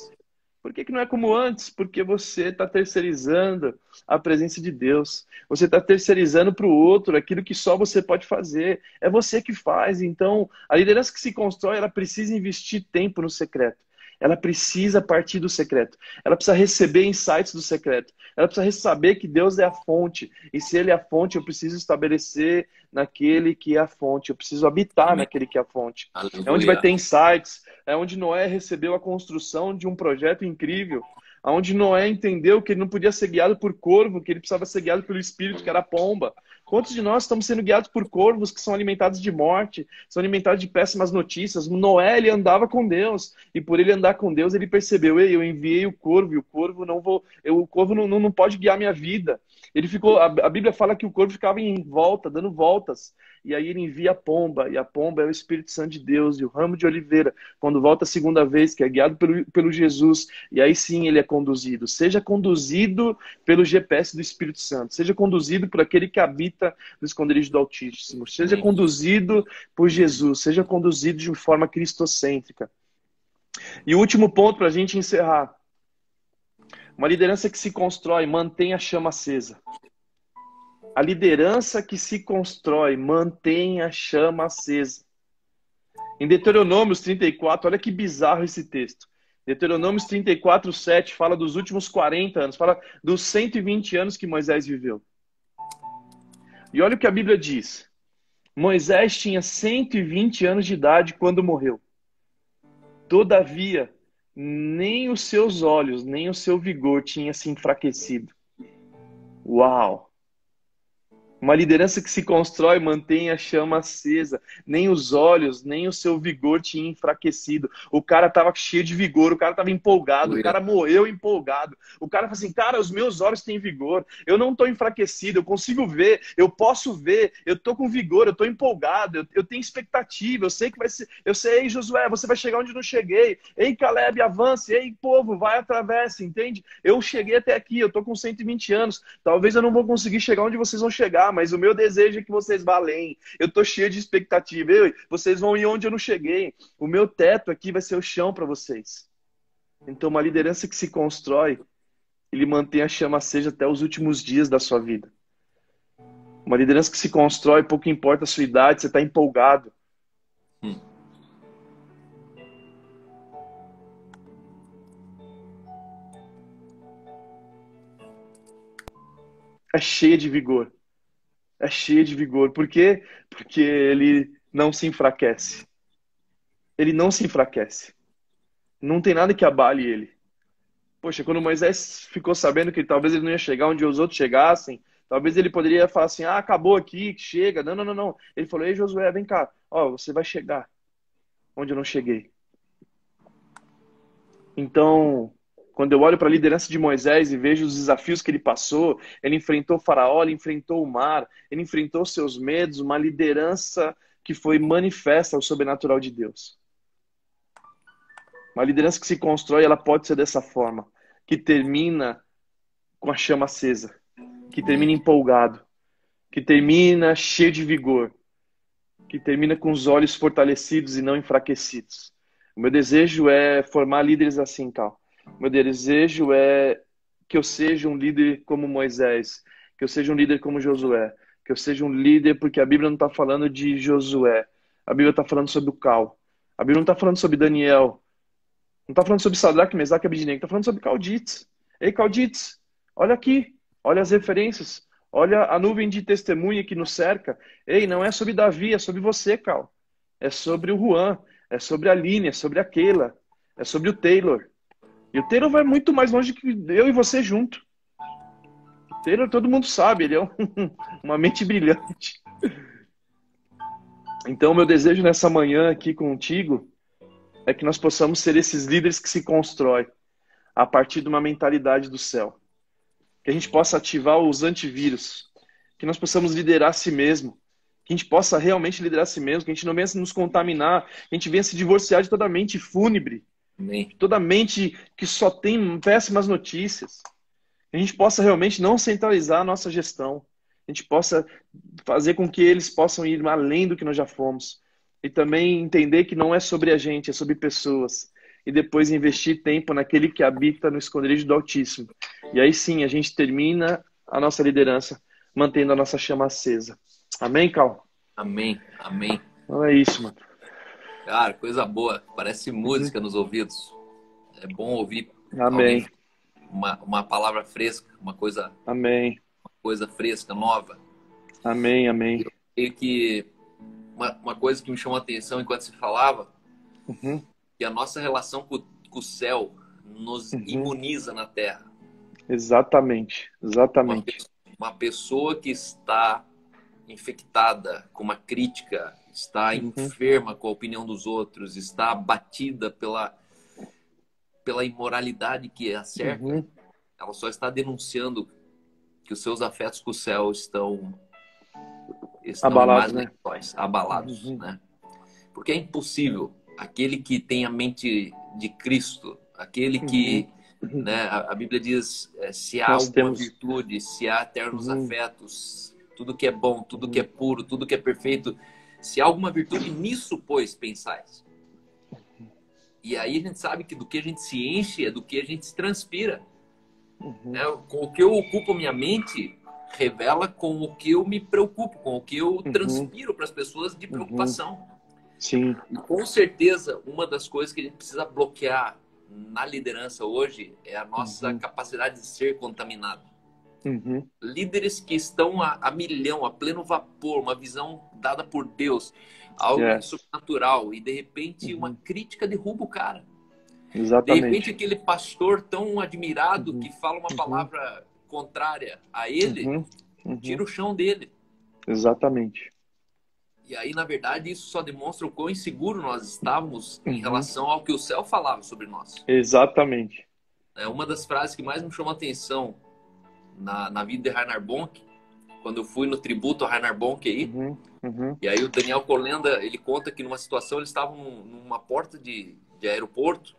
Por que não é como antes? Porque você está terceirizando a presença de Deus. Você está terceirizando para o outro aquilo que só você pode fazer. É você que faz. Então, a liderança que se constrói, ela precisa investir tempo no secreto. Ela precisa partir do secreto. Ela precisa receber insights do secreto. Ela precisa saber que Deus é a fonte. E se Ele é a fonte, eu preciso estabelecer naquele que é a fonte. Eu preciso habitar Amém. naquele que é a fonte. Aleluia. É onde vai ter insights. É onde Noé recebeu a construção de um projeto incrível. Onde Noé entendeu que ele não podia ser guiado por corvo, que ele precisava ser guiado pelo Espírito, que era a pomba. Quantos de nós estamos sendo guiados por corvos que são alimentados de morte, são alimentados de péssimas notícias? Noé, ele andava com Deus, e por ele andar com Deus, ele percebeu, ei, eu enviei o corvo, e o corvo não pode guiar minha vida. Ele ficou, a Bíblia fala que o corvo ficava em volta, dando voltas. E aí ele envia a pomba, e a pomba é o Espírito Santo de Deus, e o ramo de oliveira, quando volta a segunda vez, que é guiado pelo Jesus, e aí sim ele é conduzido. Seja conduzido pelo GPS do Espírito Santo, seja conduzido por aquele que habita no esconderijo do Altíssimo, seja Amém. conduzido por Jesus, seja conduzido de forma cristocêntrica. E o último ponto para a gente encerrar. Uma liderança que se constrói, mantém a chama acesa. A liderança que se constrói, mantém a chama acesa. Em Deuteronômios 34, olha que bizarro esse texto. Deuteronômios 34, 7 fala dos últimos 40 anos, fala dos 120 anos que Moisés viveu. E olha o que a Bíblia diz. Moisés tinha 120 anos de idade quando morreu. Todavia, nem os seus olhos, nem o seu vigor tinha se enfraquecido. Uau! Uma liderança que se constrói mantém a chama acesa. Nem os olhos, nem o seu vigor tinha enfraquecido. O cara estava cheio de vigor, o cara estava empolgado, o cara morreu empolgado. O cara fala assim, cara, os meus olhos têm vigor. Eu não estou enfraquecido, eu consigo ver, eu posso ver, eu estou com vigor, eu estou empolgado, eu tenho expectativa, eu sei que vai ser. Eu sei, ei, Josué, você vai chegar onde eu não cheguei. Ei, Caleb, avance. Ei, povo, vai, atravessa, entende? Eu cheguei até aqui, eu estou com 120 anos. Talvez eu não vou conseguir chegar onde vocês vão chegar, mas o meu desejo é que vocês vá além. Eu tô cheio de expectativa. Vocês vão ir onde eu não cheguei. O meu teto aqui vai ser o chão para vocês. Então, uma liderança que se constrói, ele mantém a chama acesa até os últimos dias da sua vida. Uma liderança que se constrói, pouco importa a sua idade, você está empolgado. É cheia de vigor. É cheia de vigor. Por quê? Porque ele não se enfraquece. Ele não se enfraquece. Não tem nada que abale ele. Poxa, quando Moisés ficou sabendo que talvez ele não ia chegar onde os outros chegassem, talvez ele poderia falar assim, ah, acabou aqui, chega. Não, não, não, não. Ele falou, ei, Josué, vem cá. Ó, você vai chegar onde eu não cheguei. Então, quando eu olho para a liderança de Moisés e vejo os desafios que ele passou, ele enfrentou Faraó, ele enfrentou o mar, ele enfrentou seus medos, uma liderança que foi manifesta ao sobrenatural de Deus. Uma liderança que se constrói, ela pode ser dessa forma, que termina com a chama acesa, que termina empolgado, que termina cheio de vigor, que termina com os olhos fortalecidos e não enfraquecidos. O meu desejo é formar líderes assim, Cal. O meu desejo é que eu seja um líder como Moisés, que eu seja um líder como Josué, que eu seja um líder, porque a Bíblia não está falando de Josué, a Bíblia está falando sobre o Cal. A Bíblia não está falando sobre Daniel, não está falando sobre Sadraque, Mesaque e Abednego, está falando sobre Calditz. Ei, Calditz, olha aqui, olha as referências, olha a nuvem de testemunha que nos cerca. Ei, não é sobre Davi, é sobre você, Cal. É sobre o Juan, é sobre a Aline, é sobre a Keila, é sobre o Taylor. E o Taylor vai muito mais longe que eu e você junto. O Taylor, todo mundo sabe, ele é uma mente brilhante. Então, meu desejo nessa manhã aqui contigo é que nós possamos ser esses líderes que se constroem a partir de uma mentalidade do céu. Que a gente possa ativar os antivírus. Que nós possamos liderar a si mesmo. Que a gente possa realmente liderar a si mesmo. Que a gente não venha se nos contaminar. Que a gente venha se divorciar de toda mente fúnebre. Amém. Toda mente que só tem péssimas notícias. Que a gente possa realmente não centralizar a nossa gestão. A gente possa fazer com que eles possam ir além do que nós já fomos. E também entender que não é sobre a gente, é sobre pessoas. E depois investir tempo naquele que habita no esconderijo do Altíssimo. E aí sim, a gente termina a nossa liderança mantendo a nossa chama acesa. Amém, Cal? Amém. Amém. Então é isso, mano. Cara, coisa boa. Parece música nos ouvidos. É bom ouvir Amém. alguém, uma palavra fresca, Amém. uma coisa fresca, nova. Amém, amém. E que uma coisa que me chamou a atenção enquanto você falava, que a nossa relação com o céu nos imuniza na terra. Exatamente, exatamente. Uma pessoa que está infectada com uma crítica, está enferma com a opinião dos outros, está abatida pela imoralidade que a cerca, ela só está denunciando que os seus afetos com o céu estão em Abalados, más né? lençóis, abalados, Uhum. né? Porque é impossível aquele que tem a mente de Cristo, aquele Uhum. que, né, a Bíblia diz, se há Nós alguma temos. virtude, se há eternos Uhum. afetos, tudo que é bom, tudo que é Uhum. puro, tudo que é perfeito, se há alguma virtude, nisso, pois, pensais. E aí a gente sabe que do que a gente se enche é do que a gente se transpira. Uhum. Né? Com o que eu ocupo minha mente revela com o que eu me preocupo, com o que eu Uhum. transpiro para as pessoas de Uhum. preocupação. Sim. E com certeza, uma das coisas que a gente precisa bloquear na liderança hoje é a nossa Uhum. capacidade de ser contaminado. Uhum. Líderes que estão a milhão, a pleno vapor, uma visão dada por Deus, algo Yes. sobrenatural, e de repente uma Uhum. crítica derruba o cara. De repente, Exatamente. aquele pastor tão admirado Uhum. que fala uma Uhum. palavra contrária a ele, Uhum. Uhum. tira o chão dele. Exatamente. E aí, na verdade, isso só demonstra o quão inseguro nós estávamos em Uhum. relação ao que o céu falava sobre nós. Exatamente. É uma das frases que mais me chamou a atenção na vida de Reinhard Bonk, quando eu fui no tributo a Reinhard Bonk aí, Uhum. Uhum. e aí o Daniel Kolenda, ele conta que numa situação eles estavam numa porta de aeroporto,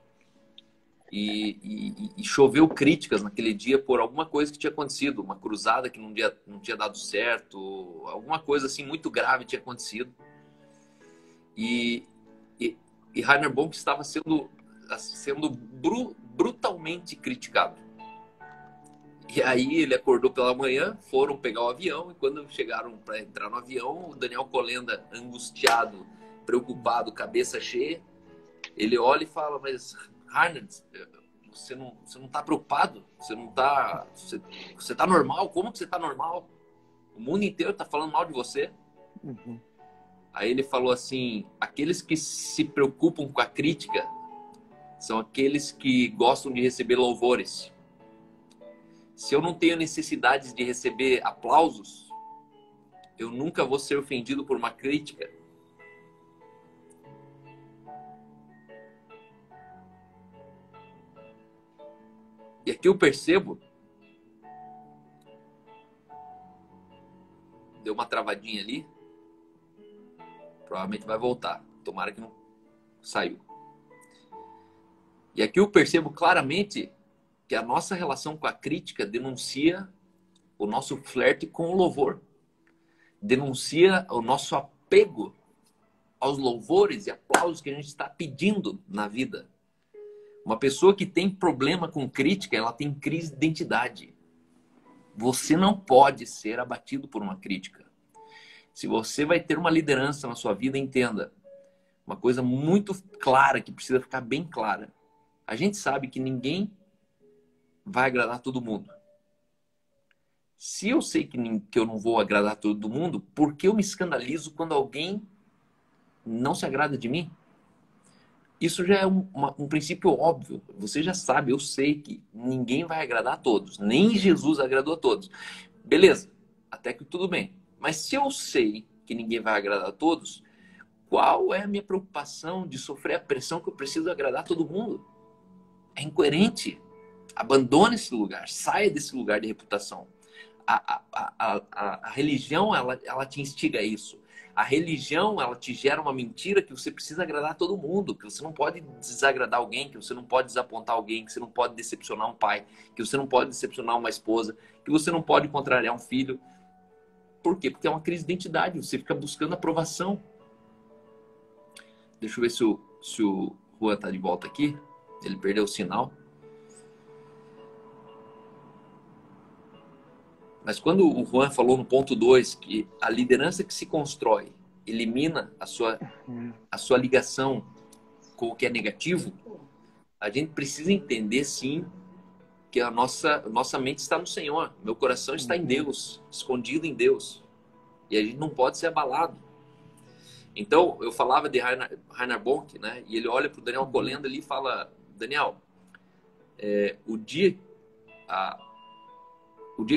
e choveu críticas naquele dia por alguma coisa que tinha acontecido, uma cruzada que não tinha dado certo, alguma coisa assim muito grave tinha acontecido. E, e, e Rainer Bonk estava sendo brutalmente criticado. E aí ele acordou pela manhã, foram pegar o avião, e quando chegaram para entrar no avião, o Daniel Kolenda, angustiado, preocupado, cabeça cheia, ele olha e fala, mas Rainer, você não tá preocupado? Você não tá... Você tá normal? Como que você tá normal? O mundo inteiro tá falando mal de você. Uhum. Aí ele falou assim, aqueles que se preocupam com a crítica são aqueles que gostam de receber louvores. Se eu não tenho necessidade de receber aplausos, eu nunca vou ser ofendido por uma crítica. E aqui eu percebo, deu uma travadinha ali, provavelmente vai voltar. Tomara que não saiu. E aqui eu percebo claramente que a nossa relação com a crítica denuncia o nosso flerte com o louvor. Denuncia o nosso apego aos louvores e aplausos que a gente está pedindo na vida. Uma pessoa que tem problema com crítica, ela tem crise de identidade. Você não pode ser abatido por uma crítica. Se você vai ter uma liderança na sua vida, entenda. Uma coisa muito clara, que precisa ficar bem clara. A gente sabe que ninguém vai agradar todo mundo. Se eu sei que eu não vou agradar todo mundo, por que eu me escandalizo quando alguém não se agrada de mim? Isso já é um princípio óbvio. Você já sabe, eu sei que ninguém vai agradar a todos. Nem Jesus agradou a todos. Beleza, até que tudo bem. Mas se eu sei que ninguém vai agradar a todos, qual é a minha preocupação de sofrer a pressão que eu preciso agradar a todo mundo? É incoerente. Abandone esse lugar, saia desse lugar de reputação. A religião, ela te instiga a isso. A religião, ela te gera uma mentira que você precisa agradar a todo mundo, que você não pode desagradar alguém, que você não pode desapontar alguém, que você não pode decepcionar um pai, que você não pode decepcionar uma esposa, que você não pode contrariar um filho. Por quê? Porque é uma crise de identidade, você fica buscando aprovação. Deixa eu ver se o Juan tá de volta aqui. Ele perdeu o sinal. Mas quando o Juan falou no ponto 2 que a liderança que se constrói elimina a sua ligação com o que é negativo, a gente precisa entender, sim, que a nossa mente está no Senhor. Meu coração está em Deus, escondido em Deus. E a gente não pode ser abalado. Então, eu falava de Reinhard Bonk, né? E ele olha para o Daniel Kolenda ali e fala, Daniel, o dia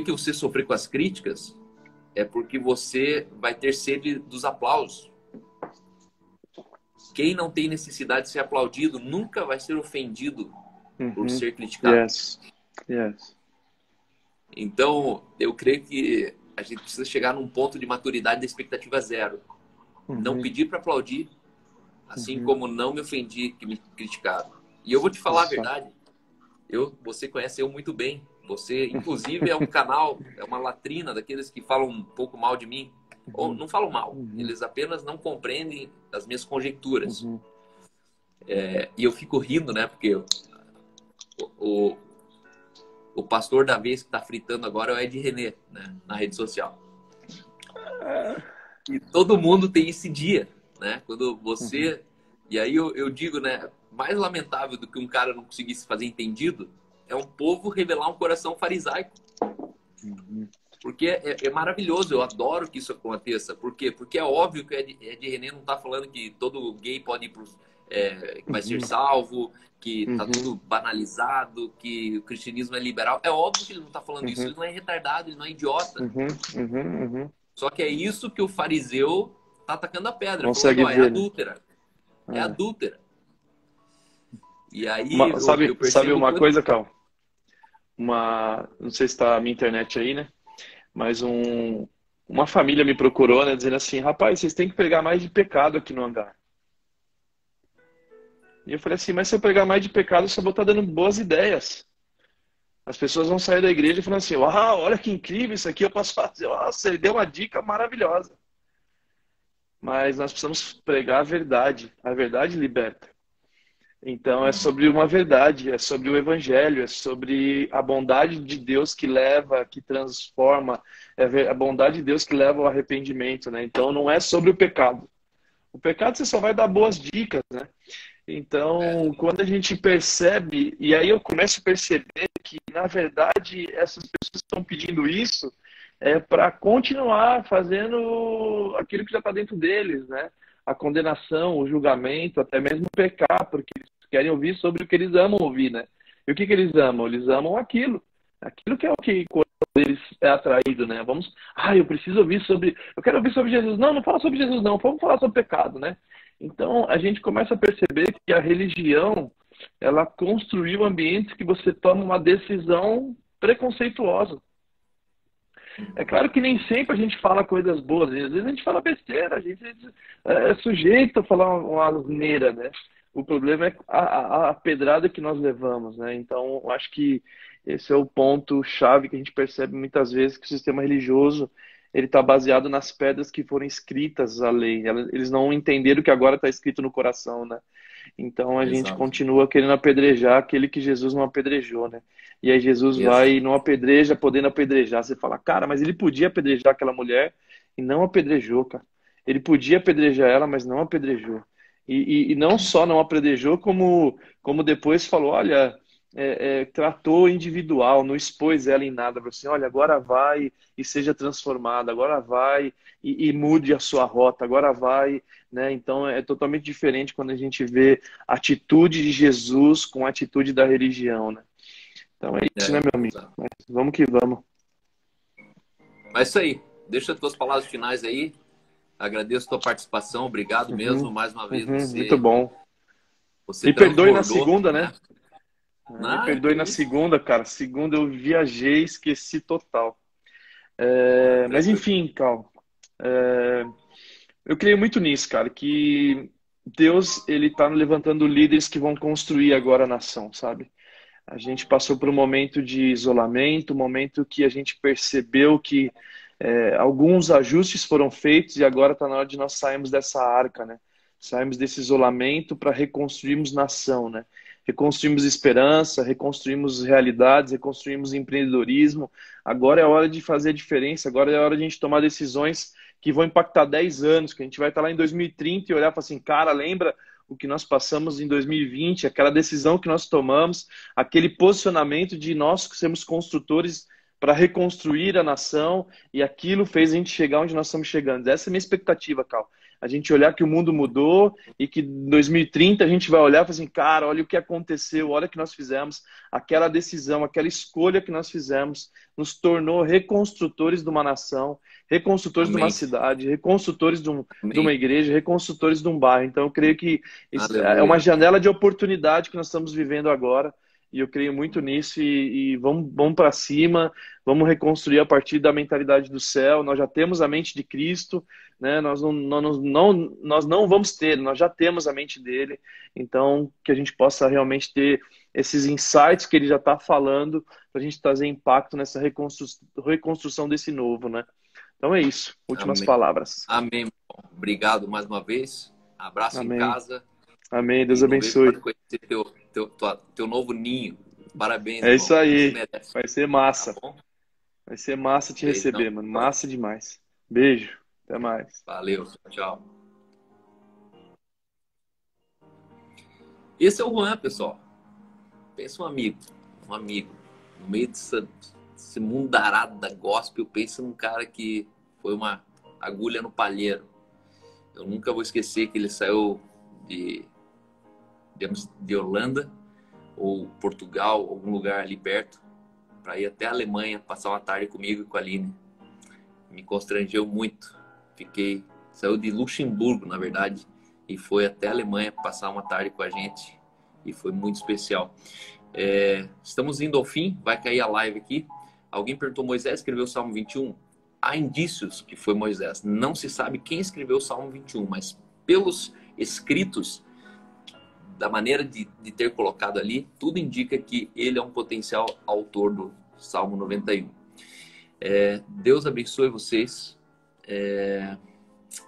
que você sofrer com as críticas é porque você vai ter sede dos aplausos. Quem não tem necessidade de ser aplaudido nunca vai ser ofendido por ser criticado. Yes. Yes. Então, eu creio que a gente precisa chegar num ponto de maturidade da expectativa zero. Não Uhum, pedir para aplaudir, assim uhum. como não me ofendi que me criticaram. E eu vou te falar a Isso. verdade, você conhece eu muito bem. Você, inclusive, é um canal, é uma latrina daqueles que falam um pouco mal de mim. Ou Uhum, não falam mal, uhum, eles apenas não compreendem as minhas conjecturas. uhum. E eu fico rindo, né? Porque o, o pastor da vez que está fritando agora é o Ed René, né? Na rede social. E todo mundo tem esse dia, né? Quando Uhum, você. E aí eu digo, né? Mais lamentável do que um cara não conseguir se fazer entendido é um povo revelar um coração farisaico. uhum, Porque é maravilhoso, eu adoro que isso aconteça. Por quê? Porque é óbvio que Ed René não está falando que todo gay pode ir que vai ser uhum, salvo, que tá uhum, tudo banalizado, que o cristianismo é liberal. É óbvio que ele não está falando isso, uhum, ele não é retardado, ele não é idiota. uhum, uhum, uhum. Só que é isso que o fariseu tá atacando a pedra, falando, Consegue ó, é ver, né? adúltera, é É. adúltera. E aí eu Sabe percebo uma quanto. coisa, Cal? Não sei se está a minha internet aí, né? Mas uma família me procurou, né? Dizendo assim, rapaz, vocês têm que pregar mais de pecado aqui no hangar. E eu falei assim, mas se eu pregar mais de pecado, eu só vou estar dando boas ideias. As pessoas vão sair da igreja falando assim, uau, olha que incrível isso aqui, eu posso fazer. Nossa, ele deu uma dica maravilhosa. Mas nós precisamos pregar a verdade liberta. Então é sobre uma verdade, é sobre o evangelho, é sobre a bondade de Deus que leva, que transforma, a bondade de Deus que leva ao arrependimento, né? Então não é sobre o pecado. O pecado você só vai dar boas dicas, né? É, Então, quando a gente percebe, e aí eu começo a perceber que, na verdade, essas pessoas estão pedindo isso para continuar fazendo aquilo que já está dentro deles, né? A condenação, o julgamento, até mesmo pecar, porque eles querem ouvir sobre o que eles amam ouvir, né? E o que eles amam? Eles amam aquilo que é o que eles é atraído, né? Eu preciso ouvir sobre, eu quero ouvir sobre Jesus. Não, não fala sobre Jesus, não. Vamos falar sobre pecado, né? Então, a gente começa a perceber que a religião, ela construiu ambientes que você toma uma decisão preconceituosa. É claro que nem sempre a gente fala coisas boas, às vezes a gente fala besteira, a gente é sujeito a falar uma asneira, né? O problema é a pedrada que nós levamos, né? Então, eu acho que esse é o ponto chave que a gente percebe muitas vezes que o sistema religioso ele está baseado nas pedras que foram escritas à lei. Eles não entenderam que agora está escrito no coração, né? Então a gente exato. continua querendo apedrejar aquele que Jesus não apedrejou, né? E aí Jesus vai e Exato. não apedreja, podendo apedrejar. Você fala, cara, mas ele podia apedrejar aquela mulher e não apedrejou, cara. Ele podia apedrejar ela, mas não apedrejou. E não só não apedrejou, como depois falou, olha, tratou individual, não expôs ela em nada. Falou assim, olha, agora vai e seja transformada, agora vai e mude a sua rota, agora vai, né? Então é totalmente diferente quando a gente vê a atitude de Jesus com a atitude da religião, né? Então é isso, né, É, meu amigo? exato. Mas vamos que vamos. Mas é isso aí. Deixa as tuas palavras finais aí. Agradeço a tua participação. Obrigado mesmo. Uhum, Mais uma vez uhum, muito você, bom. você Me perdoe na transbordou, segunda, né? né? Me Ah, que perdoe na isso. segunda, cara. Segunda eu viajei, esqueci total. Ah, Mas tranquilo. enfim, Cal, eu creio muito nisso, cara, que Deus ele tá levantando líderes que vão construir agora a nação, sabe? A gente passou por um momento de isolamento, um momento que a gente percebeu que alguns ajustes foram feitos e agora está na hora de nós sairmos dessa arca, né? Sairmos desse isolamento para reconstruirmos nação, né? Reconstruímos esperança, reconstruímos realidades, reconstruímos empreendedorismo. Agora é a hora de fazer a diferença, agora é a hora de a gente tomar decisões que vão impactar 10 anos, que a gente vai estar lá em 2030 e olhar e falar assim, cara, lembra o que nós passamos em 2020, aquela decisão que nós tomamos, aquele posicionamento de nós que somos construtores para reconstruir a nação e aquilo fez a gente chegar onde nós estamos chegando. Essa é a minha expectativa, Cal. A gente olhar que o mundo mudou e que em 2030 a gente vai olhar e falar assim, cara, olha o que aconteceu, olha o que nós fizemos, aquela decisão, aquela escolha que nós fizemos nos tornou reconstrutores de uma nação, reconstrutores de uma Amém. cidade, reconstrutores de uma Amém. igreja, reconstrutores de um bairro. Então eu creio que isso é uma Aleluia. janela de oportunidade que nós estamos vivendo agora e eu creio muito nisso e vamos para cima, vamos reconstruir a partir da mentalidade do céu. Nós já temos a mente de Cristo, né? Nós não vamos ter, nós já temos a mente dele, então que a gente possa realmente ter esses insights que ele já está falando para a gente trazer impacto nessa reconstrução desse novo, né? Então é isso. Últimas Amém. palavras. Amém, meu irmão. Obrigado mais uma vez. Abraço em Amém. casa. Amém. Deus E não vejo para abençoe. conhecer teu novo ninho. Parabéns, É isso irmão. Você aí. merece. Vai ser Tá massa. bom? Vai ser massa te Beijão. receber, mano. Massa demais. Beijo. Até mais. Valeu. Tchau. Esse é o Juan, pessoal. Pensa um amigo. Um amigo. No meio desse mundarado da gospel, pensa num cara que foi uma agulha no palheiro. Eu nunca vou esquecer que ele saiu de Holanda ou Portugal, algum lugar ali perto, para ir até a Alemanha, passar uma tarde comigo e com a Aline. Me constrangeu muito. Saiu de Luxemburgo, na verdade, e foi até a Alemanha passar uma tarde com a gente. E foi muito especial. Estamos indo ao fim, vai cair a live aqui. Alguém perguntou, Moisés escreveu o Salmo 21? Há indícios que foi Moisés. Não se sabe quem escreveu o Salmo 21, mas pelos escritos, da maneira de ter colocado ali, tudo indica que ele é um potencial autor do Salmo 91. Deus abençoe vocês.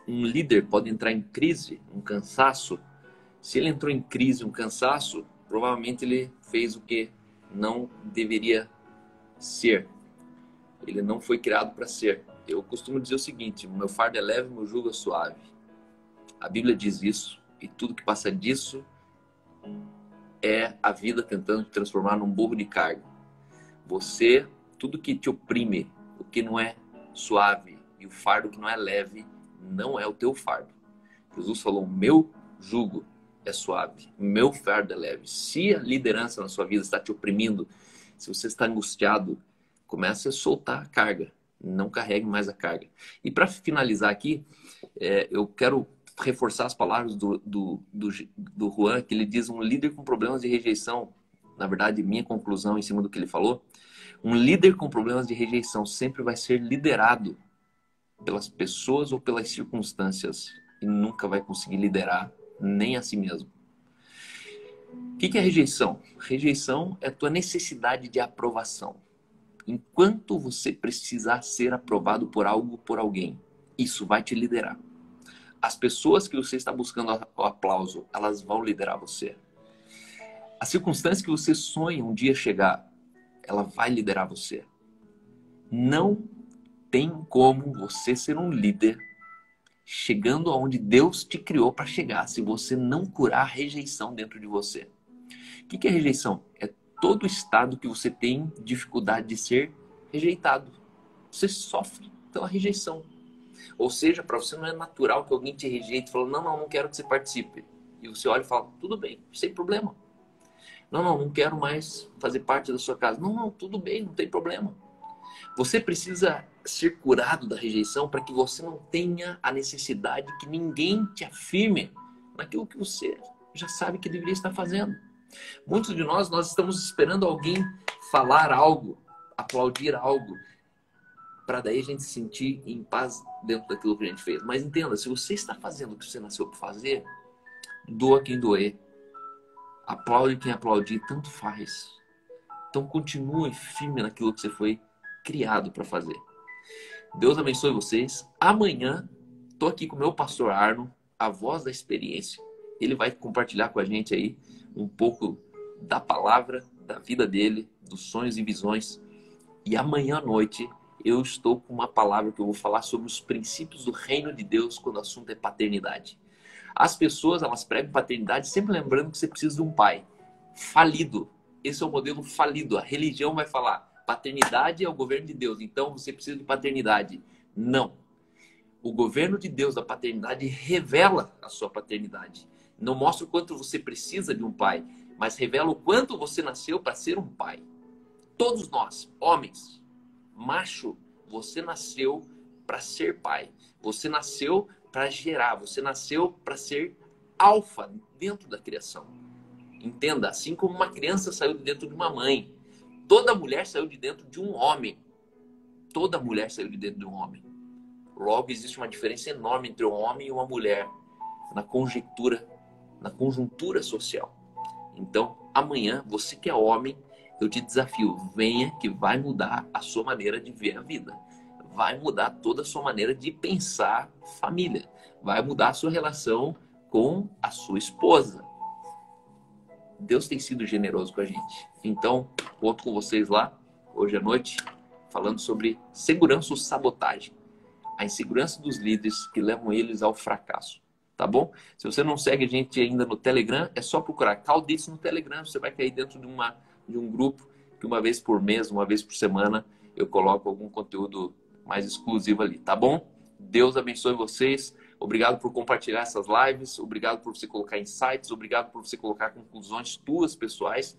Um líder pode entrar em crise, um cansaço. Se ele entrou em crise, um cansaço, provavelmente ele fez o que não deveria ser. Ele não foi criado para ser. Eu costumo dizer o seguinte, meu fardo é leve, meu jugo é suave. A Bíblia diz isso, e tudo que passa disso é a vida tentando te transformar num burro de carga. Tudo que te oprime, o que não é suave e o fardo que não é leve, não é o teu fardo. Jesus falou, meu jugo é suave, meu fardo é leve. Se a liderança na sua vida está te oprimindo, se você está angustiado, comece a soltar a carga. Não carregue mais a carga. E para finalizar aqui, eu quero reforçar as palavras do Juan, que ele diz um líder com problemas de rejeição. Na verdade, minha conclusão em cima do que ele falou, um líder com problemas de rejeição sempre vai ser liderado pelas pessoas ou pelas circunstâncias e nunca vai conseguir liderar nem a si mesmo. O que é rejeição? Rejeição é a tua necessidade de aprovação. Enquanto você precisar ser aprovado por algo, por alguém, isso vai te liderar. As pessoas que você está buscando o aplauso, elas vão liderar você. A circunstância que você sonha um dia chegar, ela vai liderar você. Não tem como você ser um líder chegando aonde Deus te criou para chegar, se você não curar a rejeição dentro de você. O que é rejeição? É todo estado que você tem dificuldade de ser rejeitado. Você sofre pela rejeição. Ou seja, para você não é natural que alguém te rejeite e fale, não quero que você participe. E você olha e fala, tudo bem, sem problema. Não quero mais fazer parte da sua casa. Não, tudo bem, não tem problema. Você precisa ser curado da rejeição para que você não tenha a necessidade que ninguém te afirme naquilo que você já sabe que deveria estar fazendo. Muitos de nós estamos esperando alguém falar algo, aplaudir algo, para daí a gente se sentir em paz dentro daquilo que a gente fez. Mas entenda, se você está fazendo o que você nasceu para fazer, doa quem doer. Aplaude quem aplaudir, tanto faz. Então continue firme naquilo que você foi criado para fazer. Deus abençoe vocês. Amanhã, estou aqui com o meu pastor Arno, a voz da experiência. Ele vai compartilhar com a gente aí um pouco da palavra, da vida dele, dos sonhos e visões. E amanhã à noite eu estou com uma palavra que eu vou falar sobre os princípios do reino de Deus quando o assunto é paternidade. As pessoas, elas pregam paternidade sempre lembrando que você precisa de um pai falido. Esse é o modelo falido. A religião vai falar, paternidade é o governo de Deus, então você precisa de paternidade. Não. O governo de Deus da paternidade revela a sua paternidade. Não mostra o quanto você precisa de um pai, mas revela o quanto você nasceu para ser um pai. Todos nós, homens, macho, você nasceu para ser pai. Você nasceu para gerar. Você nasceu para ser alfa dentro da criação. Entenda, assim como uma criança saiu de dentro de uma mãe, toda mulher saiu de dentro de um homem. Toda mulher saiu de dentro de um homem. Logo, existe uma diferença enorme entre um homem e uma mulher na conjuntura social. Então, amanhã, você que é homem, eu te desafio, venha que vai mudar a sua maneira de ver a vida. Vai mudar toda a sua maneira de pensar família. Vai mudar a sua relação com a sua esposa. Deus tem sido generoso com a gente. Então, conto com vocês lá, hoje à noite, falando sobre segurança ou sabotagem. A insegurança dos líderes que levam eles ao fracasso. Tá bom? Se você não segue a gente ainda no Telegram, é só procurar Caldice no Telegram. Você vai cair dentro de um grupo que uma vez por mês, uma vez por semana, eu coloco algum conteúdo mais exclusivo ali, tá bom? Deus abençoe vocês. Obrigado por compartilhar essas lives. Obrigado por você colocar insights. Obrigado por você colocar conclusões tuas pessoais.